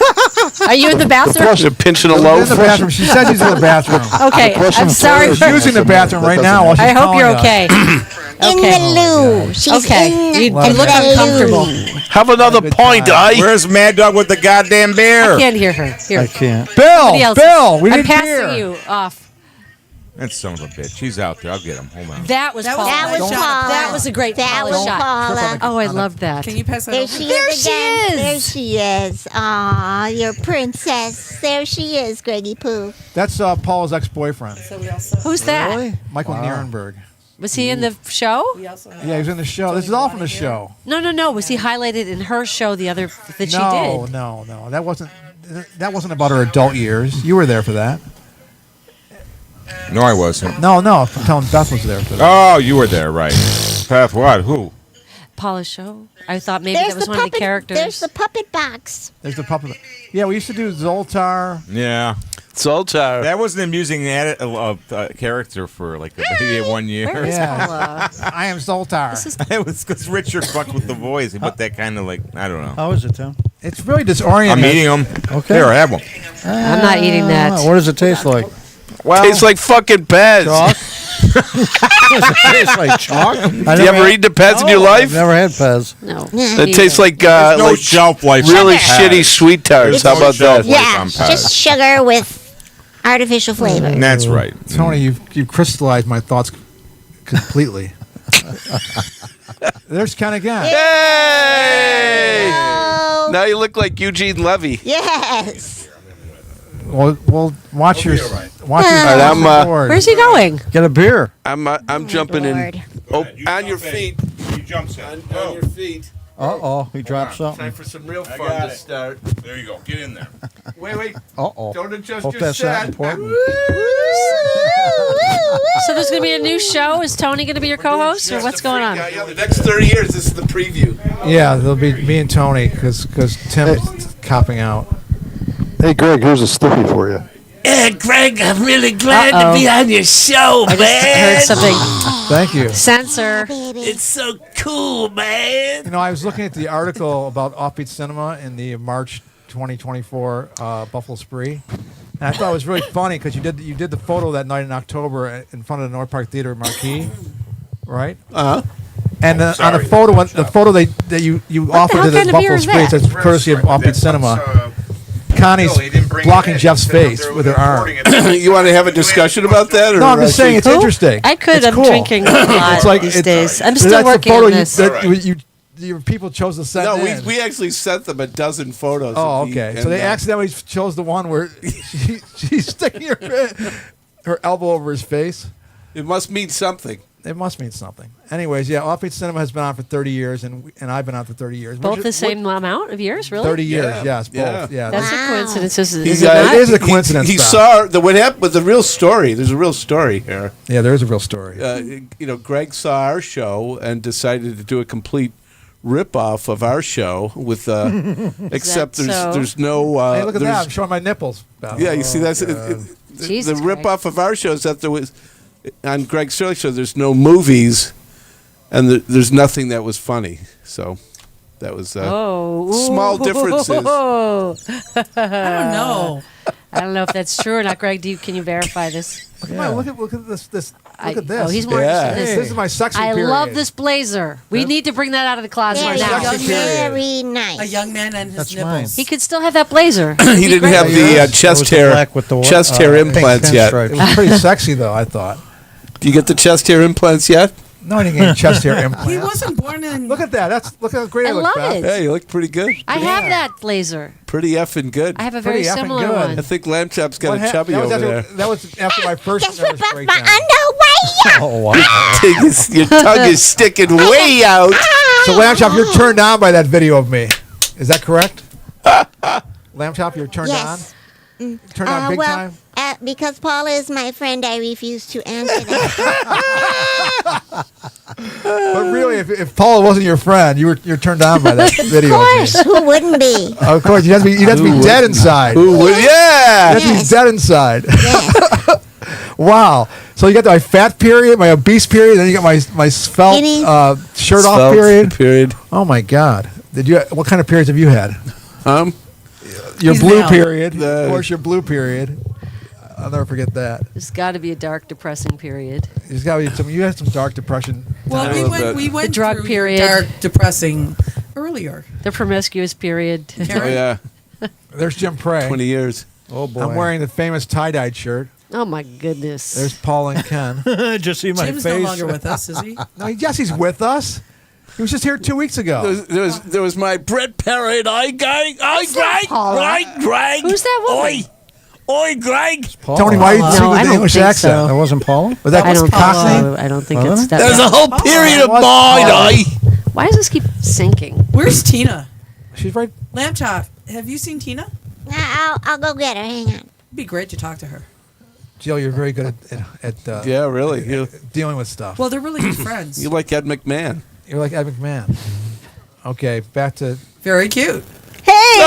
Are you in the bathroom? You're pinching a In loaf. the bathroom. She said she's in the bathroom. Okay, I'm sorry. She's She's using the bathroom right now while she's I hope calling you're us. okay. In Okay. the loo. She's Okay. in You the look loo. uncomfortable. Have another Good point, time. Where's Mad Dog with the goddamn beer? I can't hear her. Here. I can't. Somebody Bill, else. Bill, we I'm didn't passing hear. you off. That son of a bitch. He's out there. I'll get him. Hold on. That was Paula. That was Paula. That was a great That Paula was shot. Paula. Oh, I love that. Can you pass that There over? she There is she again. is. There she is. Aw, your princess. There she is, Greggy Poo. That's Paula's ex-boyfriend, Who's that? Really? Michael Nierenberg. Was he in the show? Yeah, he was in the show. This is all from the show. No. Was he highlighted in her show the other that she No, did? no. That wasn't about her adult years. You were there for that. No, I wasn't. No. I'm telling Beth was there for that. Oh, you were there, right. Beth, what? Who? Paula's show? I thought maybe There's that was the one puppet. of the characters. There's the puppet box. There's the puppet. Yeah, we used to do Zoltar. Yeah. Zoltar. That was an amusing character for like maybe 1 year. Where is Yeah. Paula? I am Zoltar. It was because Richard fucked with the voice. He put that kind of like, I don't know. How is it, Tim? It's really disorienting. I'm eating them. Okay. Here, I have one. I'm not eating that. What does it taste like? Well, Tastes like fucking Pez. Chalk? Does it taste like chalk? Do you ever eat the Pez in your life? I've never had Pez. No. It tastes like there's no like shelf life. really on shitty Pez. sweet tarts. How no about shelf that? life Yeah, on it's Pez. just sugar with artificial flavor. That's right. Tony, you've crystallized my thoughts completely. There's Ken again. Hey! Oh, Now you look like Eugene Levy. yes. Well, watch your watch your right, I'm, board. Where's he going? Get a beer. I'm jumping in. Lord. Oh, on your feet. He jumps in. On your feet. Uh-oh, he dropped Time something. for some real fun to start. There you go. Get in there. Wait. Uh-oh. Don't adjust Hope your that's not set. important. So there's going to be a new show. Is Tony going to be your co-host, or what's going on? Yeah, the next 30 years, this is the preview. Yeah, there'll be me and Tony because Tim's copping out. Hey, Greg, here's a stiffy for you. Greg, I'm really glad Uh-oh. to be on your show, I man. just heard something. Thank you. Censor. It's so cool, man. You know, I was looking at the article about Offbeat Cinema in the March 2024 Buffalo Spree, and I thought it was really funny because you did the photo that night in October in front of the North Park Theater marquee, right? Uh-huh. And on Sorry. the photo that you offered hell to the kind of beer Buffalo is Spree, that? it says courtesy of Offbeat Cinema. Connie's blocking Jeff's face with her arm. You want to have a discussion about that? Or No, I'm just saying it's Who? interesting. I could. It's I'm cool. drinking a lot It's like these days. I'm that's still the working photo on this. your people chose to send No, in. we actually sent them a dozen photos. Oh, of the- okay. So they and, accidentally chose the one where she's sticking her elbow over his face. It must mean something. It must mean something. Anyways, yeah, Offbeat Cinema has been on for 30 years, and I've been on for 30 years. Both the same amount of years, really? 30 years, Yeah. yes, both. Yeah. That's Wow. a coincidence, is He's, it not? It is a coincidence. He Doc. saw what happened with the real story. There's a real story here. Yeah, there is a real story. Greg saw our show and decided to do a complete rip-off of our show with, except that so? there's no. Hey, look at that! there's- I'm showing my nipples. Yeah, you see, that's God. the Jesus rip-off of our show is that there was on Greg Sterlace Show. There's no movies, and there's nothing that was funny. So that was small differences. I don't know. I don't know if that's true or not. Greg, can you verify this? Look at this. Look at this. Oh, he's more Yeah. interested in Hey, this is my sexy I period. love this blazer. We need to bring that out of the closet Very, sexy now. period. very nice. A young man and his That's nipples. mine. He could still have that blazer. He didn't have the chest hair implants yet. It was pretty sexy, though, I thought. Do you get the chest hair implants yet? No, I didn't get chest hair implants. He wasn't born in. Look at that. Look how great I I look. love Beth. it. Yeah, you look pretty good. I have that blazer. Pretty effing good. I have a very Pretty effing similar good. one. I think Lamb Chop's got What a hap- chubby that was over after, there. That was after my first Just nervous rip off my breakdown. underwear. Oh, wow. Your tongue is sticking way out. So, Lamb Chop, you're turned on by that video of me. Is that correct? Lamb Chop, you're turned Yes. on? Turned on big well, time? because Paula is my friend, I refuse to answer that. But really, if Paula wasn't your friend, you're turned on by that video. Of course, who wouldn't be? Of course, you have to be dead inside. Who would? Yeah. You have to be Yes. dead inside. Yes. Wow. So you got my fat period, my obese period, then you got my svelte Skinny. shirt off Svelte period. Period. Oh my God! What kind of periods have you had? Your He's blue now. period, of course. Your blue period. I'll never forget that. There's got to be a dark, depressing period. There's got to be some. You had some dark depression. Well, I we love went. that. We went The drug through period. dark, depressing earlier. The promiscuous period. Oh Karen? yeah. There's Jim Prey. 20 years. Oh, boy. I'm wearing the famous tie-dyed shirt. Oh my goodness. There's Paul and Ken. Did you see my Tim's face? no longer with us, is he? No, yes, he's with us. He was just here 2 weeks ago. There was my Brett Perry. not Paula. Greg. Who's that woman? Oi, Greg. Tony, why did you No, speak with I the don't English think accent? so. That wasn't Paula? Was that I don't Cockney? I don't think Oh, it's really? that. There's a whole period of What's mine, Paula? Why does this keep sinking? Where's Tina? She's right. Lamb Chop, have you seen Tina? I'll go get her. Hang on. It'd be great to talk to her. Jill, you're very good at Yeah, really. You dealing with stuff. Well, they're really good friends. like Ed McMahon. You're like Ed McMahon. Okay, back to Very cute. Hey!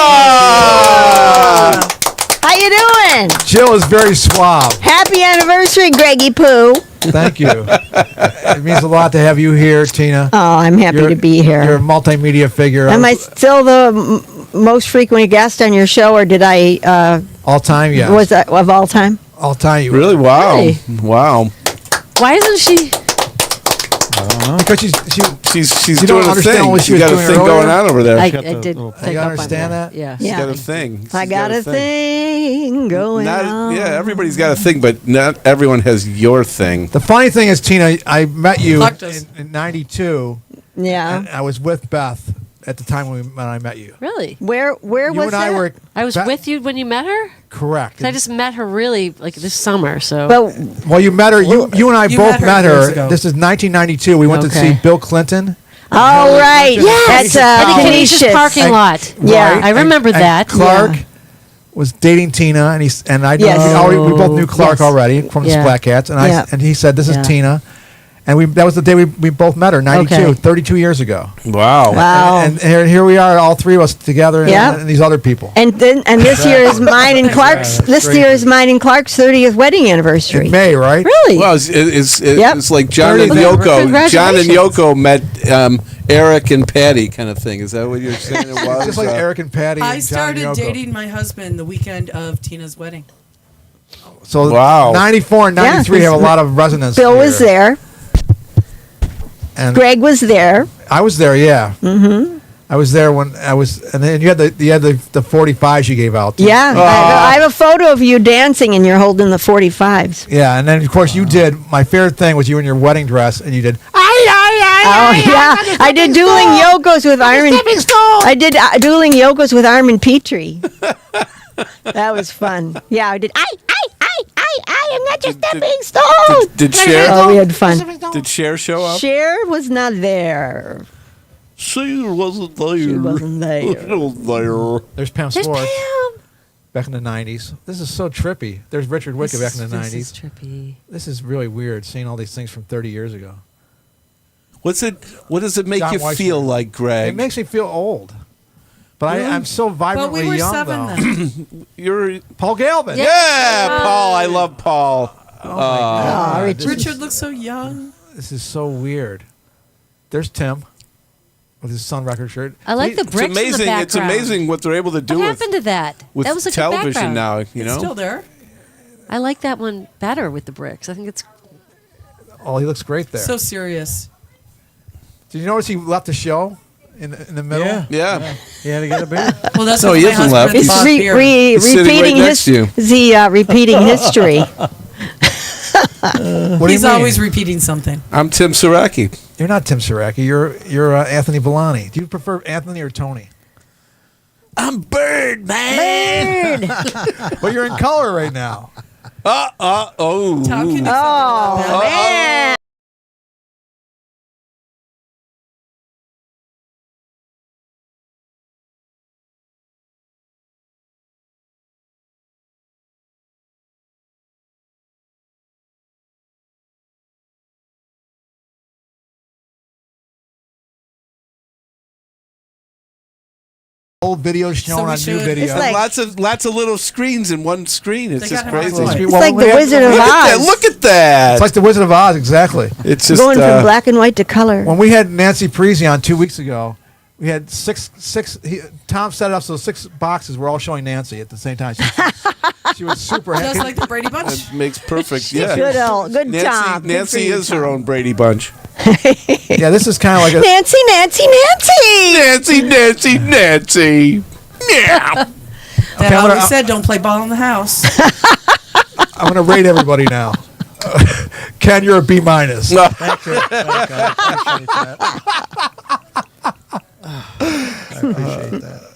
How you doing? Jill is very suave. Happy anniversary, Greggy Poo. Thank you. It means a lot to have you here, Tina. Oh, I'm happy You're- to be here. You're a multimedia figure. Am I still the most frequent guest on your show, or did I? All time, yes. Was that of all time? All time, you Really? Wow. Really? Wow. Why isn't she? Because She's You doing don't a understand thing. what she She was got a doing thing earlier? going on over there. I She's did. little- Pick You up on understand that? Yeah. got a thing. I She's got a thing going on. Yeah, everybody's got a thing, but not everyone has your thing. The funny thing is, Tina, I met you Lactose. in '92, Yeah. and I was with Beth at the time when I met you. Really? Where You was and I that? were I was Beth- with you when you met her. correct. 'Cause I just met her really like this summer. So. But Well, you met her. You and I You both met her met years her. ago. This is 1992. We went to Okay. see Bill Clinton Oh, right. Yes. At At the the Canisius parking lot. Yeah, I remember that. Clark Yeah. was dating Tina, and I Yes. we both knew Clark Yes. already from the Yeah. Splat Cats, and Yeah. and he said, "This is Yeah. Tina." And that was the day we both met her, 92, Okay. 32 years ago. Wow. Wow. And here we are, all three of us together, Yeah. and these other people. And this year is mine and Clark's. This year is mine and Clark's 30th wedding anniversary. In May, right? Really? Well, it's Yep. like John and 30th. Yoko. John and Congratulations. Yoko met Eric and Patty, kind of thing. Is that what you're saying? It was Just like Eric and Patty. I and John and started Yoko. dating my husband the weekend of Tina's wedding. So Wow. 94 and 93 have a lot of resonance. Bill was here. there. And Greg was there. I was there, yeah. Mm-hmm. I was there when I was, and then you had the 45s you gave out. Too. Yeah. I have a photo of you dancing and you're holding the 45s. Yeah, and then of course you did. My favorite thing was you in your wedding dress, and you did. Oh yeah, I did dueling yokos with Armin. I did dueling yokos with Armin Petrie. That was fun. Yeah, I did. I am not just stepping stone. Did Cher? Oh, we had fun. Did Cher show up? Cher was not there. She wasn't there. She wasn't there. She wasn't there. There's Pam Swartz. Back in the 90s. This is so trippy. There's Richard Wickett back in the 90s. This is trippy. This is really weird, seeing all these things from 30 years ago. What does it make John you Weissman. feel like, Greg? It makes me feel old. But I'm so vibrantly But we were young, 7 though. then. You're Paul Galvin. yeah, Paul. I love Paul. Richard looks so young. This is so weird. There's Tim with his Sun Record shirt. I like the It's bricks in the amazing. background. It's amazing what they're able to do What with, happened to that? with That was a good television background. now. You It's know, still there. I like that one better with the bricks. I think it's Oh, he looks great there. So serious. Did you notice he left the show in the middle? Yeah. yeah. He had to get a beer. Well, that's No, what he my hasn't husband left. bought He's beer. He's sitting right repeating next to you. repeating history. What do He's you mean? always repeating something. I'm Tim Saraki. You're not Tim Saraki. You're Anthony Villani. Do you prefer Anthony or Tony? I'm Bird, man. Well, you're in color right now. Oh. Tom, can you Oh, man. Old videos shown we on new should- videos. It's like- Lots of little screens in one screen. It's They just got him on crazy. one. It's It's like the Wizard of Look at that! Oz. Look at that! It's like the Wizard of Oz, exactly. It's just Going from black and white to color. When we had Nancy Parisi on 2 weeks ago, we had six. Tom set it up so 6 boxes were all showing Nancy at the same time. She was super happy. Just like the Brady Bunch. That makes perfect. Yeah, Good Tom. Good Nancy for you, is her Tom. own Brady Bunch. Yeah, this is kind of like a. Nancy. Nancy. Yeah. That I'm gonna- always said, don't play ball in the house. I'm going to rate everybody now. Ken, you're a B minus. Thank you. Thank you. I appreciate that.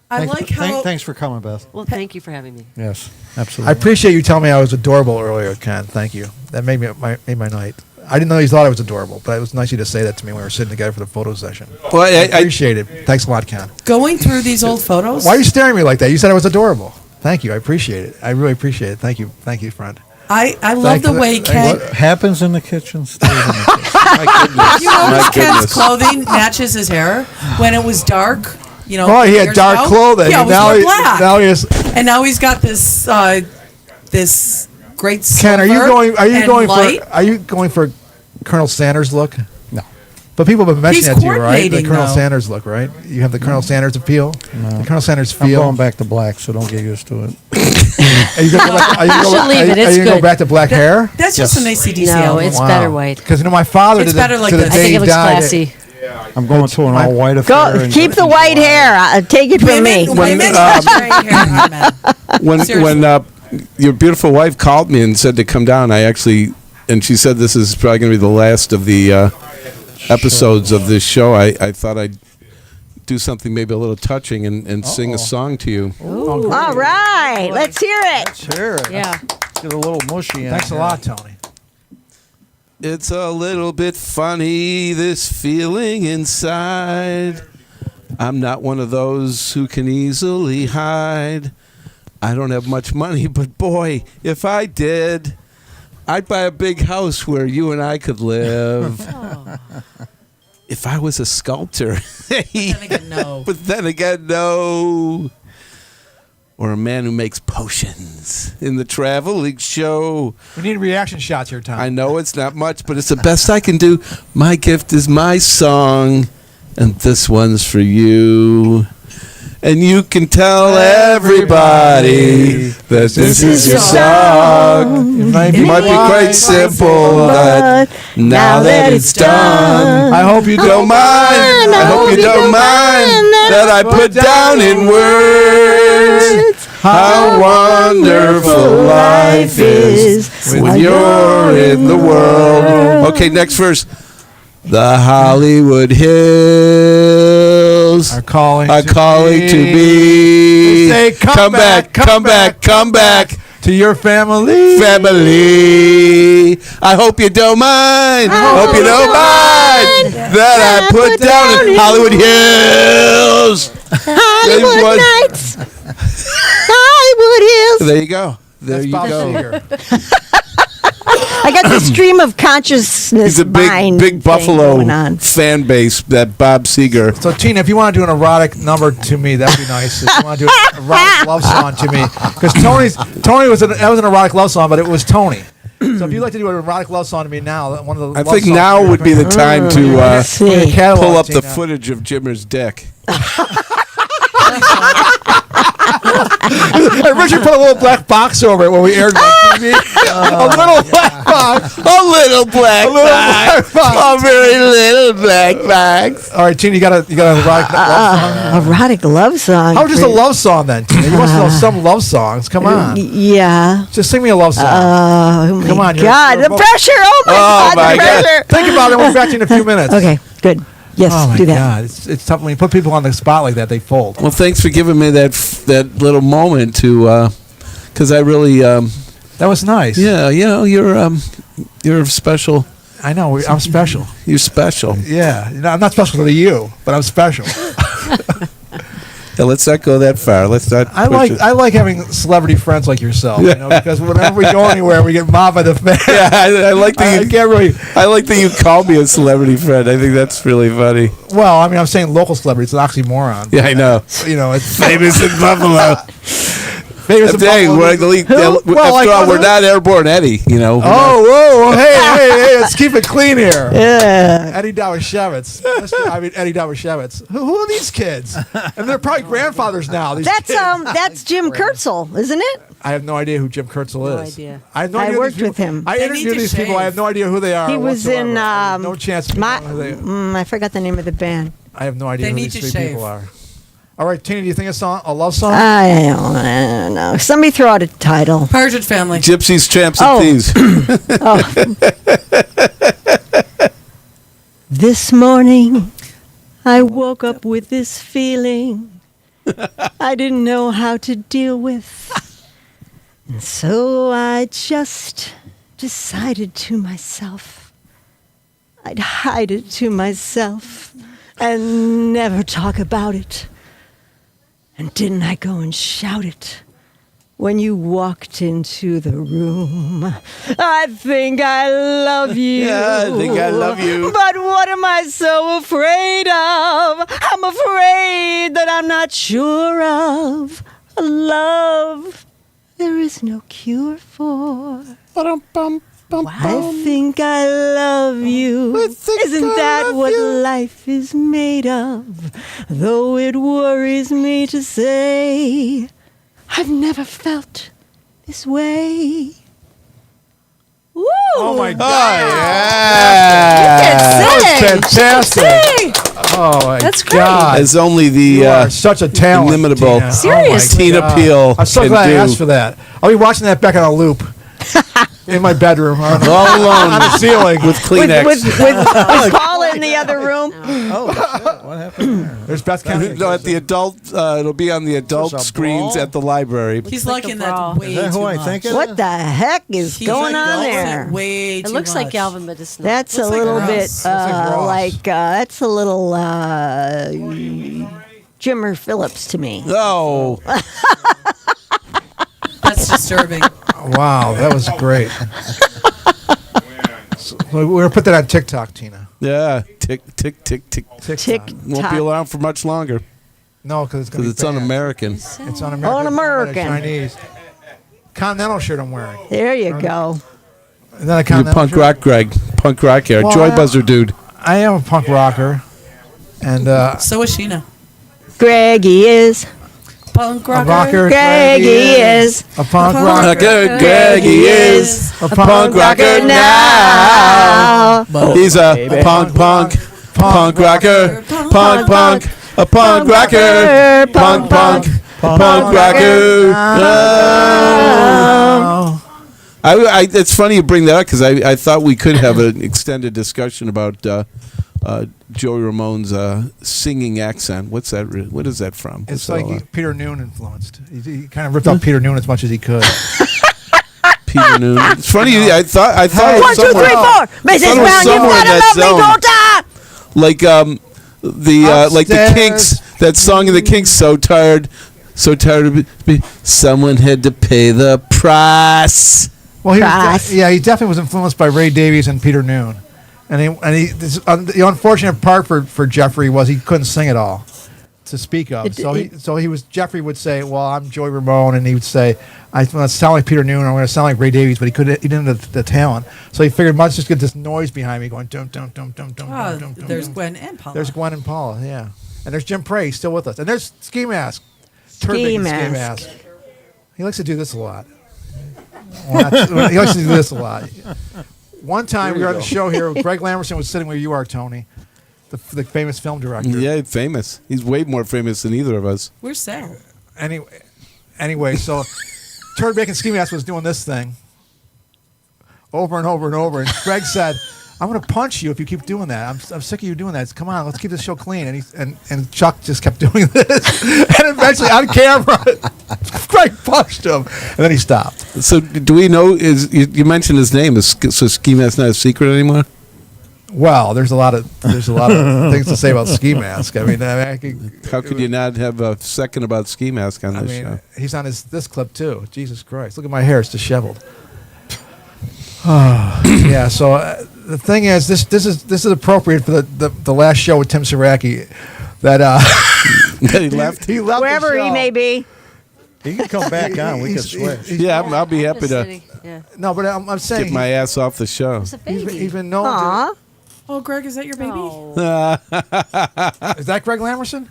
I like how Thanks for coming, Beth. well. Thank you for having me. Yes, I absolutely. appreciate you telling me I was adorable earlier, Ken. Thank you. That made my night. I didn't know you thought I was adorable, but it was nice of you to say that to me when we were sitting together for the photo session. Well, I appreciate it. Thanks a lot, Ken. going through these old photos. Why are you staring at me like that? You said I was adorable. Thank you. I appreciate it. I really appreciate it. Thank you. Thank you, friend. I love the way Ken. What happens in the kitchen stays in the kitchen. My goodness. You notice My Ken's goodness. clothing matches his hair. When it was dark, you know. Oh, he had years dark ago, clothing. He always now wore black. now he is. And now he's got this this great Ken, are you silver going? Are you and going light. for? Are you going for Colonel Sanders look? No. But people have been mentioning He's that to you, right? The coordinating, Colonel though. Sanders look, right? You have the Colonel Sanders appeal. The Colonel Sanders I'm feel. going back to black, so don't get used to it. Are you going should leave it. It's to go good. back to black hair? That's just an ACDC No, album. it's better white. Because my father It's to better the, like to the this. day I think he it looks died. classy. I'm going to an all-white affair. Go and keep the white hair. Take it from me. When, Women have straight hair, I meant. when Seriously. your beautiful wife called me and said to come down, and she said this is probably going to be the last of the episodes of this show. I thought I'd do something maybe a little touching and sing a song to you. All right, let's hear it. Let's hear it. Yeah. Get a little mushy in Thanks a here. lot, Tony. It's a little bit funny, this feeling inside. I'm not one of those who can easily hide. I don't have much money, but boy, if I did, I'd buy a big house where you and I could live. If I was a sculptor. Then again, no. But then again, no. Or a man who makes potions in the traveling show. We need reaction shots here, Tom. I know it's not much, but it's the best I can do. My gift is my song, and this one's for you. And you can tell everybody that this is your song. It might be quite simple, but now that it's done, I hope you don't mind. I hope you don't mind that I put down in words how wonderful life is when you're in the world. Okay, next verse. The Hollywood Hills are calling to me. They say, come back, come back, come back to your family. Family. I hope you don't mind. Hope you don't mind that I put down in Hollywood Hills. Hollywood Nights. Hollywood Hills. There you go. There That's you Bob go. Seger. I got the stream of consciousness. He's a mind big thing Buffalo going on. fan base, that Bob Seger. So, Tina, if you want to do an erotic number to me, that'd be nice. If you want to do an erotic love song to me, because Tony was an erotic love song, but it was Tony. So, if you'd like to do an erotic love song to me now, one of the I love think songs now would be the time to see. pull up the footage of Jimmer's dick. Richard put a little black box over it when we aired it on TV. A little black box. A little black box. A very little black box. All right, Tina, you got an erotic love song? Erotic love song. How just a love song then, Tina? You must know some love songs. Come on. Yeah. Just sing me a love song. Oh Come my on, God, the pressure! Oh my God, the pressure! Think about it. We'll be back to you in a few minutes. Okay, good. Yes, Oh my do that. God, it's tough when you put people on the spot like that. They fold. Well, thanks for giving me that little moment to, because I really, That was nice. yeah, you know, you're special. I know. I'm special. You're special. Yeah, I'm not special to you, but I'm special. Yeah, let's not go that far. Let's not. I like having celebrity friends like yourself. You know, because whenever we go anywhere, we get mobbed by the fans. Yeah, I like that. I I like that you call me a celebrity friend. I think that's really funny. Well, I mean, I'm saying local celebrities. It's an oxymoron. Yeah, I know. You know, it's Famous in Buffalo. famous in Dang, Buffalo. after all, we're not Airborne Eddie. You know. Oh, whoa, hey, let's keep it clean here. Yeah. Eddie Dawashevitz. Eddie Dawashevitz. Who are these kids? And they're probably grandfathers now. These That's kids. that's Jim Kurtzel, isn't it? I have no idea who Jim Kurtzel No is. idea. I have no I idea who worked these people- with him. I They interviewed need to these people. I have no idea who they are. He was whatsoever. in I have no chance. To know who they are. I forgot the name of the band. I have no idea They who need these to three shave. people are. All right, Tina, do you think a love song? I don't know. Somebody throw out a title. Partridge Family. Gypsies, Tramps, Oh. and Thieves. This morning, I woke up with this feeling I didn't know how to deal with. And so I just decided to myself, I'd hide it to myself and never talk about it. And didn't I go and shout it when you walked into the room? I think I love you. Yeah, I think I love you. But what am I so afraid of? I'm afraid that I'm not sure of a love there is no cure for. I think I love you. Isn't that what life is made of? Though it worries me to say, I've never felt this way. Woo! Oh my Oh, God! That was fantastic. Oh my That's great. God! As only You the are such a talent, inimitable Tina. Seriously. Oh my Tina God. Peel I'm so can glad I do. asked for that. I'll be watching that back on a loop in my bedroom all alone on the ceiling. with Kleenex. With Paula in the other room. Oh, shit. What happened there? There's Beth Kennedy. No, at the adult, it'll be on the adult There's a screens brawl? at the library. He's like liking a brawl. that way Is that too who I much. think it What the heck is He's going on indulging there? Way It too looks like much. Galvin, but it's not. That's a Looks like little Ross. bit Looks that's a little Jimmer Phillips to me. Oh, That's disturbing. Wow, that was great. So we're gonna put that on TikTok, Tina. yeah. Tick, tick, tick, tick. TikTok. Won't be around for much longer No, because because it's un-American. It's un-American. Un-American. Chinese. Continental shirt I'm wearing. There you go. Is that a You're continental punk shirt? rock, Greg. Punk rock here. Well, Joy I- buzzer dude. I am a punk rocker, and So is Sheena. Greggy is. Punk a rocker. rocker. Greggy is. a punk A rocker. Good Greggy is A punk rocker now. He's a punk rocker, punk, a punk rocker, punk rocker. Oh. It's funny you bring that up because I thought we could have an extended discussion about Joey Ramone's singing accent. What's that? What is that from? It's What's like that, Peter Noon influenced. He kind of ripped off Peter Noon as much as he could. Peter Noon. It's funny. I thought it One, was two, three, somewhere- four. Mrs. Someone- Brown, you've somewhere got in to that love me, zone. daughter. like the Upstairs. Kinks. That song of the Kinks. So tired of me. Someone had to pay the price. Well, he Price. he definitely was influenced by Ray Davies and Peter Noon, the unfortunate part for Jeffrey was he couldn't sing at all to speak of. Jeffrey would say, "Well, I'm Joey Ramone," and he would say, "I want to sound like Peter Noon, or I'm going to sound like Ray Davies," but he didn't have the talent. So he figured, "Let's just get this noise behind me going dum dum dum dum dum Oh, dum dum." there's dum. Gwen and Paula. There's Gwen and Paula, yeah, and there's Jim Prey still with us, and there's Ski Mask. Terrific Mask. He likes to do this a lot. He likes to do this a lot. One time we were on the show here. Greg Lamberson was sitting where you are, Tony, the famous film director. Yeah, famous. He's way more famous than either of us. Where's Sal? Anyway, so Turd Bacon Ski Mask was doing this thing over and over and over, and Greg said, "I'm going to punch you if you keep doing that. I'm sick of you doing that. Come on, let's keep this show clean." And Chuck just kept doing this, and eventually on camera, Greg punched him, and then he stopped. So do we know? You mentioned his name? So Ski Mask's not a secret anymore? Well, there's a lot of things to say about Ski Mask. I mean, How could you not have a second about Ski Mask on this show? he's on this clip too. Jesus Christ! Look at my hair; it's disheveled. Yeah. So the thing is, this is appropriate for the last show with Tim Saraki. That He left. He left Wherever the he show. may be. He can come back on. We can switch. Yeah, I'll be happy Just to sitting, yeah. No, but I'm saying get my ass off the show. It's a baby. he's been known. Aw. Oh, Greg, is that your baby? Oh. Is that Greg Lamerson?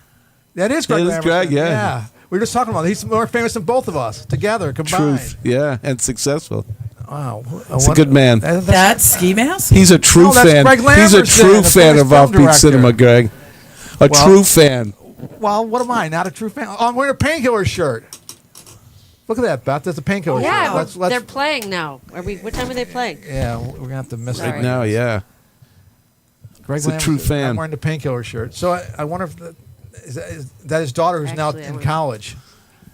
That is Greg It is Lamerson. Greg, yeah. We were just talking about it. He's more famous than both of us together combined. Truth. Yeah, and successful. Wow. He's a good man. That's Ski Mask? He's a true No, that's fan. Greg He's a Lamberson, true the fan famous of film offbeat director. cinema, Greg. A Well- true fan. Well, what am I? Not a true fan. Oh, I'm wearing a Painkiller shirt. Look at that, Beth. There's a Painkiller Yeah, shirt. they're playing now. What time are they playing? Yeah, we're gonna have to miss Sorry. it Right now, yeah. Greg He's a true Lamberson. fan. I'm wearing the Painkiller shirt. So I wonder if is that his daughter who's Actually, now I in would- college.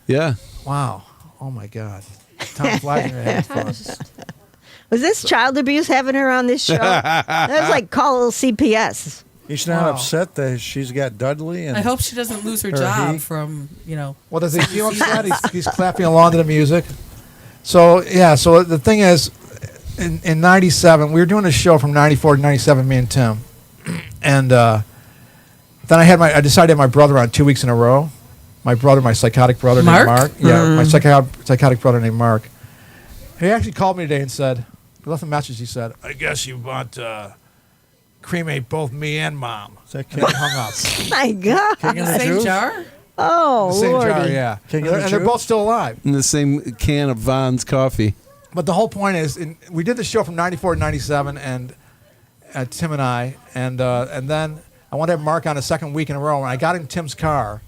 Yeah. Wow. Oh my God. Tom Fleischer had fun. Was this child abuse having her on this show? That was like call CPS. He's not Wow. upset that she's got Dudley. And I hope she doesn't lose her Or job he. from, Well, does he feel upset? He's clapping along to the music. So yeah. So the thing is, in '97, we were doing a show from '94 to '97, me and Tim, and then I decided to have my brother on 2 weeks in a row. My psychotic brother Mark? named Mark. Yeah, my psychotic brother named Mark. He actually called me today and said, he left a message. He said, "I guess you want cremate both me and Mom." Is that And then he hung up. My God. King In of the the same Jews? jar? Oh, The same Lordy. jar, yeah. King And of the they're Jews? both still alive. In the same can of Vaughn's coffee. But the whole point is, we did the show from '94 to '97, and Tim and I, and then I wanted to have Mark on a second week in a row, and I got in Tim's car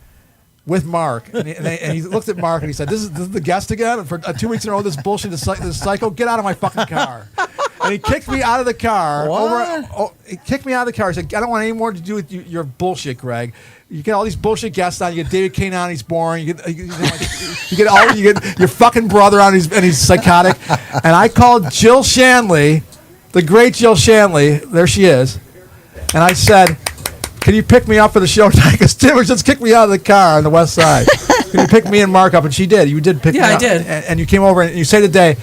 with Mark, and he looked at Mark and he said, "This is the guest again for 2 weeks in a row. This bullshit, this psycho, get out of my fucking car." and he kicked me out of the car. What? He kicked me out of the car. He said, I don't want any more to do with your bullshit, Greg. You get all these bullshit guests on. You get David Kane on. He's boring. You get your fucking brother on. And he's psychotic. And I called Jill Shanley, the great Jill Shanley. There she is. And I said, can you pick me up for the show tonight? Because Tim just kicked me out of the car on the west side. Can you pick me and Mark up? And she did. You did pick me up. Yeah, I did. And you came over and you saved the day.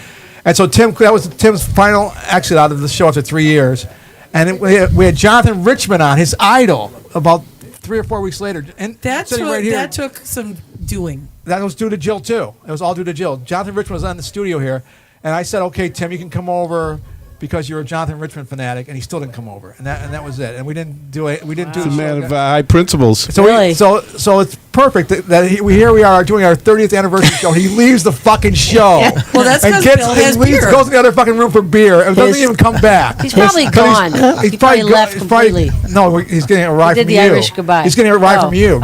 And so that was Tim's final exit out of the show after 3 years. And we had Jonathan Richman on, his idol, about 3 or 4 weeks later. And That sitting took, right here. that took some doing. That was due to Jill, too. It was all due to Jill. Jonathan Richman was on the studio here. And I said, okay, Tim, you can come over because you're a Jonathan Richman fanatic, and he still didn't come over, and that was it. And we didn't do it. We didn't do. He's a man of high principles. So Really? so it's perfect that here we are doing our 30th anniversary show. He leaves the fucking show. Well, that's and 'cause gets Bill and has leaves, beer. goes to the other fucking room for beer and doesn't His- even come back. He's probably gone. He's He probably left he's probably- completely. no, he's getting a ride He did from the you. Irish goodbye. He's getting a ride Oh. from you.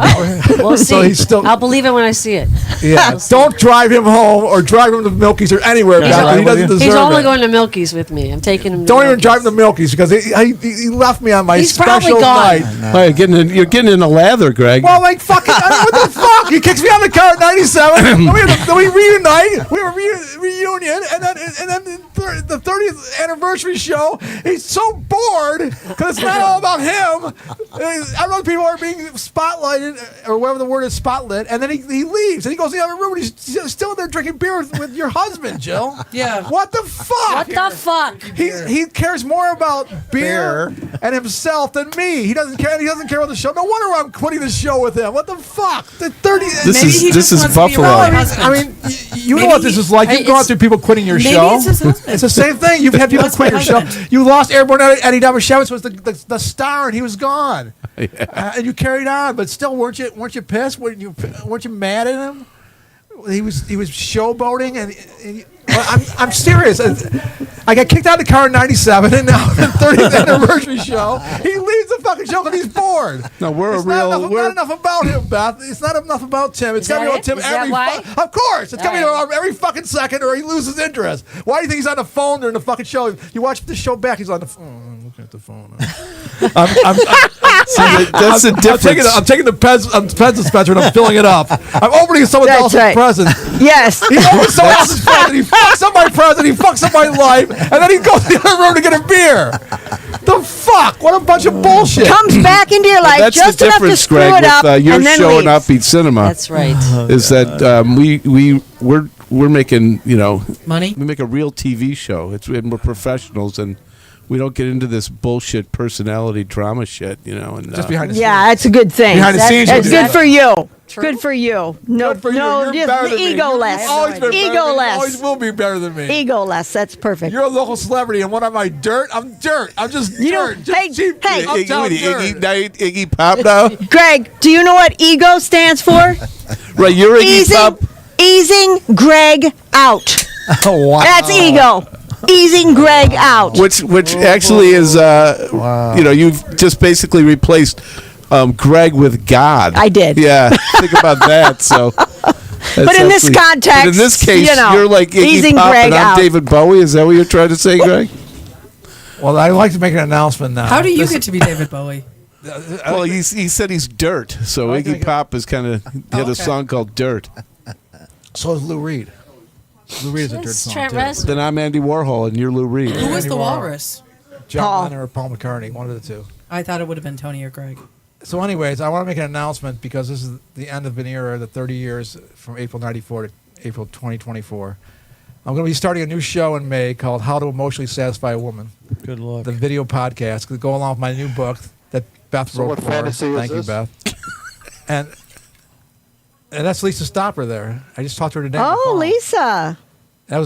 We'll see. So he's still. I'll believe it when I see it. Yeah. Don't drive him home or drive him to Milky's or anywhere. He's Beth, all right he doesn't with you? deserve He's only it. going to Milky's with me. I'm taking him. Don't to even drive Milky's. him to Milky's because he left me on my He's probably special gone. night. Oh, you're getting in a lather, Greg. Well, like fucking, what the fuck? He kicks me out of the car at 97. Then we reunite. We have a reunion, and then the 30th anniversary show. He's so bored because it's not all about him. I know people are being spotlighted or whatever the word is, spotlit, and then he leaves and he goes to the other room and he's still there drinking beer with your husband, Jill. Yeah. What the fuck? What the fuck? He cares more about beer and himself than me. He doesn't care. He doesn't care about the show. No wonder I'm quitting the show with him. What the fuck? The 30. This is Buffalo. I mean, you know what this is like. You've gone through people quitting your maybe show. it's his husband. It's the same thing. You've had people Must quit be your show. husband. You lost Airborne Eddie Davashevitz was the star, and he was gone. And you carried on, but still, weren't you pissed? Weren't you mad at him? He was showboating, and I'm serious. I got kicked out of the car in '97, and now the 30th anniversary show, he leaves the fucking show because he's bored. No, we're It's a real. not enough about him, Beth. It's not enough about Tim. It's got to be about Tim Is that every. why? Of course, it's got to be All about every fucking second, or he loses interest. Why do you think he's on the phone during the fucking show? You watch the show back, he's on the phone. I'm looking at the phone. That's the difference. I'm taking the Pez dispenser and I'm filling it up. I'm opening someone That's else's right. present. Yes. He opens someone else's present. He fucks up my present. He fucks up my life, and then he goes to the other room to get a beer. The fuck? What a bunch of bullshit. Comes back into your life That's just the enough to difference, screw Greg, it up, with your and then show leaves. and Offbeat Cinema. That's right. Is that we're making Money? we make a real TV show. And we're professionals and we don't get into this bullshit personality drama shit, and Just behind the scenes. Yeah, that's a good thing. Behind the scenes, That's you do good that. for you. True. Good for you. No, Good for you. no, You're just better than me. ego-less. You've always been better than me. You Ego-less. always will be better than me. Ego-less. That's perfect. You're a local celebrity, and what am I? Dirt? I'm dirt. I'm just You know, dirt. Just hey, cheap hey. uptown dirt. Iggy Pop now? Greg, do you know what ego stands for? Right, you're Iggy Pop. Easing Greg out. Oh, wow. That's ego. Easing Greg out. Which actually is, you've just basically replaced Greg with God. I did. Yeah, think about that. So, But in this context, but in this case, you're like Iggy easing Pop Greg and I'm out. David Bowie. Is that what you're trying to say, Greg? Well, I'd like to make an announcement now. How do you get to be David Bowie? Well, he said he's Dirt. So I Iggy think- Pop has kind of had a Okay. song called Dirt. So is Lou Reed. Lou Reed is a dirt It's song Trent too. Reznor. Then I'm Andy Warhol and you're Lou Reed. Who was the Andy Warhol. walrus? John Paul. Lennon or Paul McCartney, one of the two. I thought it would have been Tony or Greg. So, anyways, I want to make an announcement because this is the end of an era, the 30 years from April '94 to April 2024. I'm going to be starting a new show in May called "How to Emotionally Satisfy a Woman," Good luck. the video podcast to go along with my new book that Beth So wrote what for. fantasy is Thank you, this? Beth. And that's Lisa Stopper there. I just talked to her today. on the Oh, phone. Lisa. That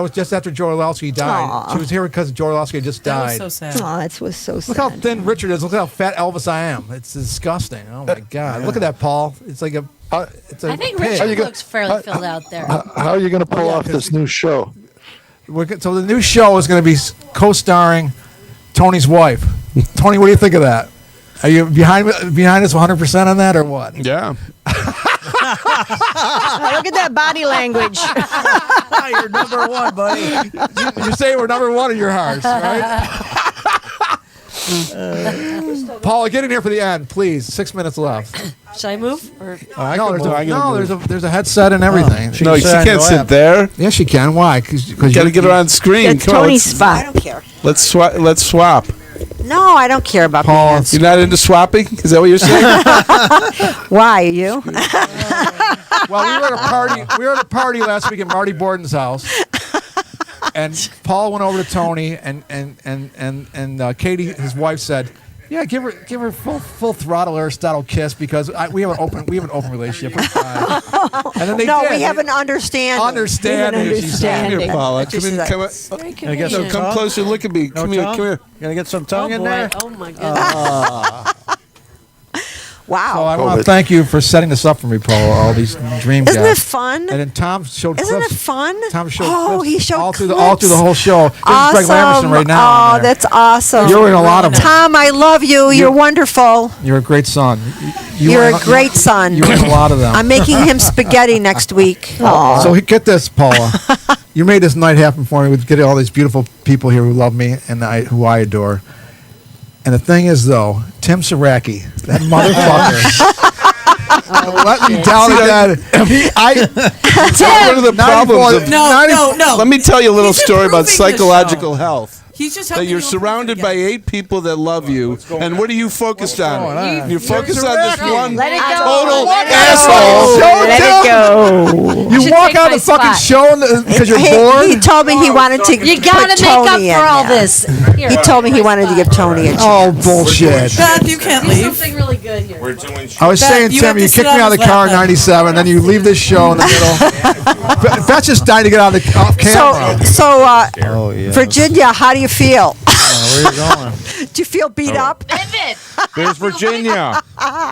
was just after Joe Orlowski died. Aw. She was here because Joe Orlowski had just That died. was so sad. Oh, that was so sad. Look how thin Richard is. Look how fat Elvis I am. It's disgusting. Oh my God! Look at that, Paul. It's like a. It's a I think pig. Richard looks fairly filled out there. How are you going to pull off this new show? So the new show is going to be co-starring Tony's wife. Tony, what do you think of that? Are you behind us 100% on that or what? Yeah. Look at that body language. You're number one, buddy. You say we're number one in your hearts, right? Paula, get in here for the end, please. 6 minutes left. Should I move? Or? There's a headset and everything. No, she can't sit there. Yes, she can. Why? Because You got to get her on screen. That's Come on, Tony's let's, spot. I don't care. let's swap. No, I don't care about Paul, being You're not into swapping? Is that what you're saying? Why are you? Well, we were at a party. We were at a party last week at Marty Borden's house, and Paul went over to Tony, and Katie, his wife, said, "Yeah, give her full throttle Aristotle kiss because we have an open relationship." We're fine. And then they No, did. we have an understanding. Understanding. She said. Come here, Paula. Just Come in. like- Come Gonna get some come tongue? closer. Look at me. No Come here. tongue? Come here. Gonna get some tongue Oh, in boy. there? Oh, my goodness. Wow. So I want to thank you for setting this up for me, Paul. All these dream Isn't it guests. fun? And then Tom showed Isn't clips. it fun? Tom showed Oh, clips he showed all through clips. the whole show. This Awesome. is Greg Lamerson right now. Oh, on there. that's awesome. You're in a lot of them. Tom, I love you. You're wonderful. You're a great son. You're a great son. You're in a lot of them. I'm making him spaghetti next week. So get this, Paula. You made this night happen for me with getting all these beautiful people here who love me and who I adore. And the thing is, though, Tim Saraki, that motherfucker, let me down again. One of the problems of No. Let me tell you a little He's story about improving the psychological health. He's just That helping you're you surrounded by 8 people that love you, and what are you focused on? You're focused on this one Let it go. total Let it asshole. go. Let it go. You should walk take out my the fucking spot. show because you're bored. He told me he wanted to You put got to make Tony up in for all there. this. Here. He told me he wanted to give Tony a chance. Oh, bullshit. Beth, you can't Do leave. something really good here. We're doing I was Beth, saying, you Tim, have to you sit kicked me on out of the his car lap, in Beth. 97, then you leave this show in the middle. Beth's just dying to get out of off camera. Oh, yeah. Virginia, how do you feel? Where are you going? Do you feel beat up? Vivid. There's Virginia.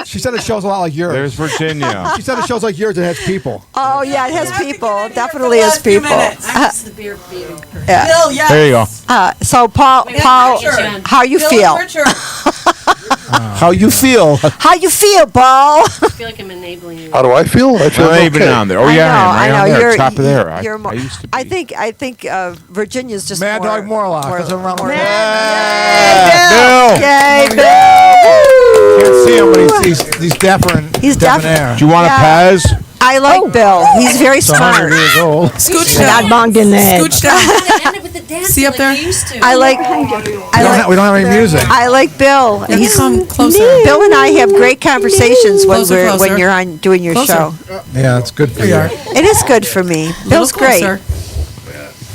She said it shows a lot like yours. There's Virginia. She said it shows like yours. It has people. Oh yeah, it has people. Definitely has people. That's the beer beating. Yeah. Bill, yes. There you go. So Paul, how you Bill feel? and Richard. How you feel? How you feel, Paul? I feel like I'm enabling you. How do I feel? I feel I'm not even okay. on there. Oh yeah, I know. I'm right on there, You're top of there. You're I used to be. I think Virginia's just Mad Dog Morlock. That's around the Bill. Yay, Bill! Can't see him, but he's deaf and He's deaf deaf. and air. Do you want a Pez? I like Bill. He's very smart. Years old. Scooch Got down. bonged in the head. Scooch down. End it with the dance See up there? like you used to. I like. We don't have any music. I like Bill. You He's come closer. Bill and I have great conversations when Closer, when closer. you're on doing your Closer. show. Yeah, it's good for There you. you are. It is good for me. Bill's great. Closer.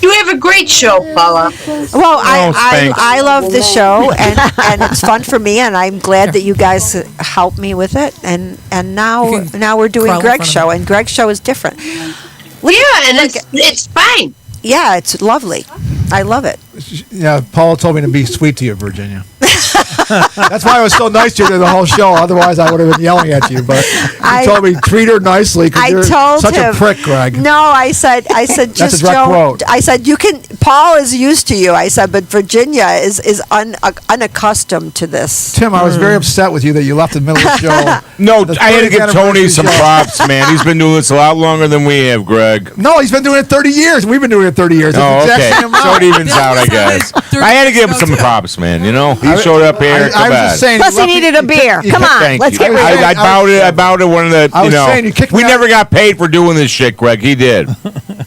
You have a great show, Paula. Well, thanks. I love the show and it's fun for me, and I'm glad that you guys helped me with it. And now You can we're doing crawl in Greg's front of show, me. and Greg's show is different. Yeah, and it's fine. Yeah, it's lovely. I love it. Yeah, Paul told me to be sweet to you, Virginia. That's why I was so nice to you the whole show. Otherwise, I would have been yelling at you. But you told me treat her nicely because I you're told such him. a prick, Greg. No, I said That's a just direct don't. quote. I said you can. Paul is used to you. I said, but Virginia is unaccustomed to this. Tim, I was very upset with you that you left in the middle of the show. No, The I had to 30th give Tony anniversary some show. props, man. He's been doing this a lot longer than we have, Greg. No, he's been doing it 30 years. We've been doing it 30 years. It's Oh, the exact okay. same amount. So it evens Bill out, I was on guess. his 30 I had to give him show, some too. props, man. You know, he showed up here. I was just saying. Plus, he left needed a beer. Come on, Thank let's you. get rid of it. I bowed it. I bowed it. One of the. I was You know, saying you kicked we me out- never got paid for doing this shit, Greg. He did.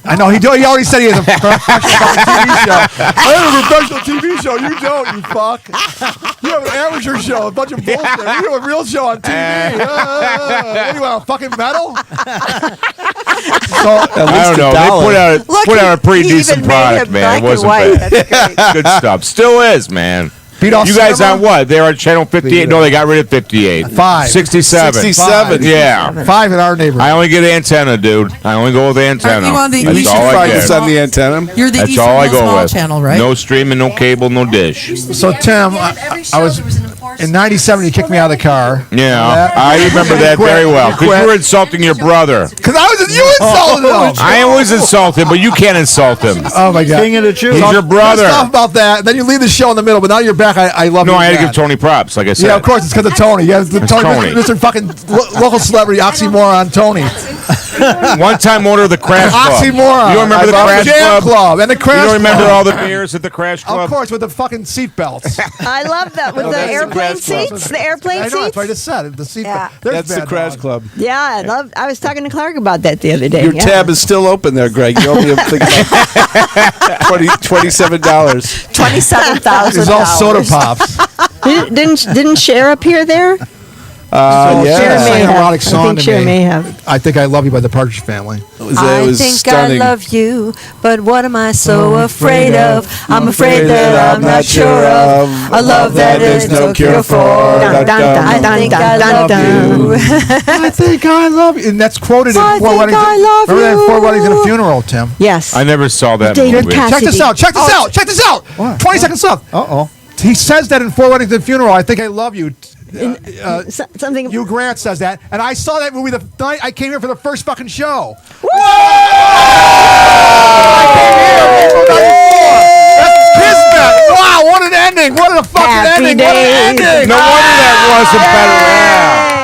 I know he already said he has a professional TV show. I have a professional TV show. You don't, you fuck. You have an amateur show, a bunch of bullshit. We have a real show on TV. What do you want, a fucking medal? So, I don't know. They put out a pretty he decent even made product, him man. black It and wasn't white. bad. That's great. Good stuff. Still is, man. beat off You guys cinema? on what? They're on channel 58. No, they got rid of 58. 67. 67. Yeah. 5 in our neighborhood. I only get antenna, dude. I only go with antenna. You on the- That's you should all I try get. Focus on the antenna. You're the That's Eastern all I Hill go Small with. channel, right? No streaming, no cable, no dish. So Tim, I was In '97, you kicked me out of the car. Yeah, I remember that very well. Because you were insulting your brother. Because you insulted him. I always insult him, but you can't insult him. Oh my God! King of the Jews. He's your brother. Stuff about that. Then you leave the show in the middle, but now you're back. I love you. No, I had to again. give Tony props, like I said. Yeah, of course, it's because of Tony. Yeah, it's Tony. Mr. fucking local celebrity oxymoron Tony. One-time owner of the Crash Club. Oxymoron. You remember the Crash Jam Club and the Crash You don't remember Club. all the beers at the Crash Club? Of course, with the fucking seatbelts. I love that with the that's the airplane Crash Club. seats. The airplane I know, seats. that's what I just said. The seatbelt. Yeah. That's the Crash Club. Yeah, I was talking to Clark about that the other day. Your yeah. tab is still open there, Greg. You owe me $27. $27,000. It's all soda pops. Didn't Cher appear there? Cher Cher sang may an have. erotic song I think to Cher me. may have. I Think I Love You by the Partridge Family. It was think stunning. I love you, but what am I so afraid of? I'm afraid that I'm not sure of a love that is no cure for. Dun, dun, dun, I think I dun, love dun. you. I think I love you. And that's quoted in I Four think Weddings. I love Remember that in Four you. Weddings and a Funeral, Tim? Yes. I never saw that David movie. Cassidy. Check this out. Check this out. Check this out. What? 20 seconds left. Uh-oh. He says that in Four Weddings and a Funeral. I think I love you. Something. Hugh Grant says that, and I saw that movie the night I came here for the first fucking show. That's Kismet. Wow, what an ending! What a fucking Happy ending! What an days. ending! No wonder that wasn't better. Yeah.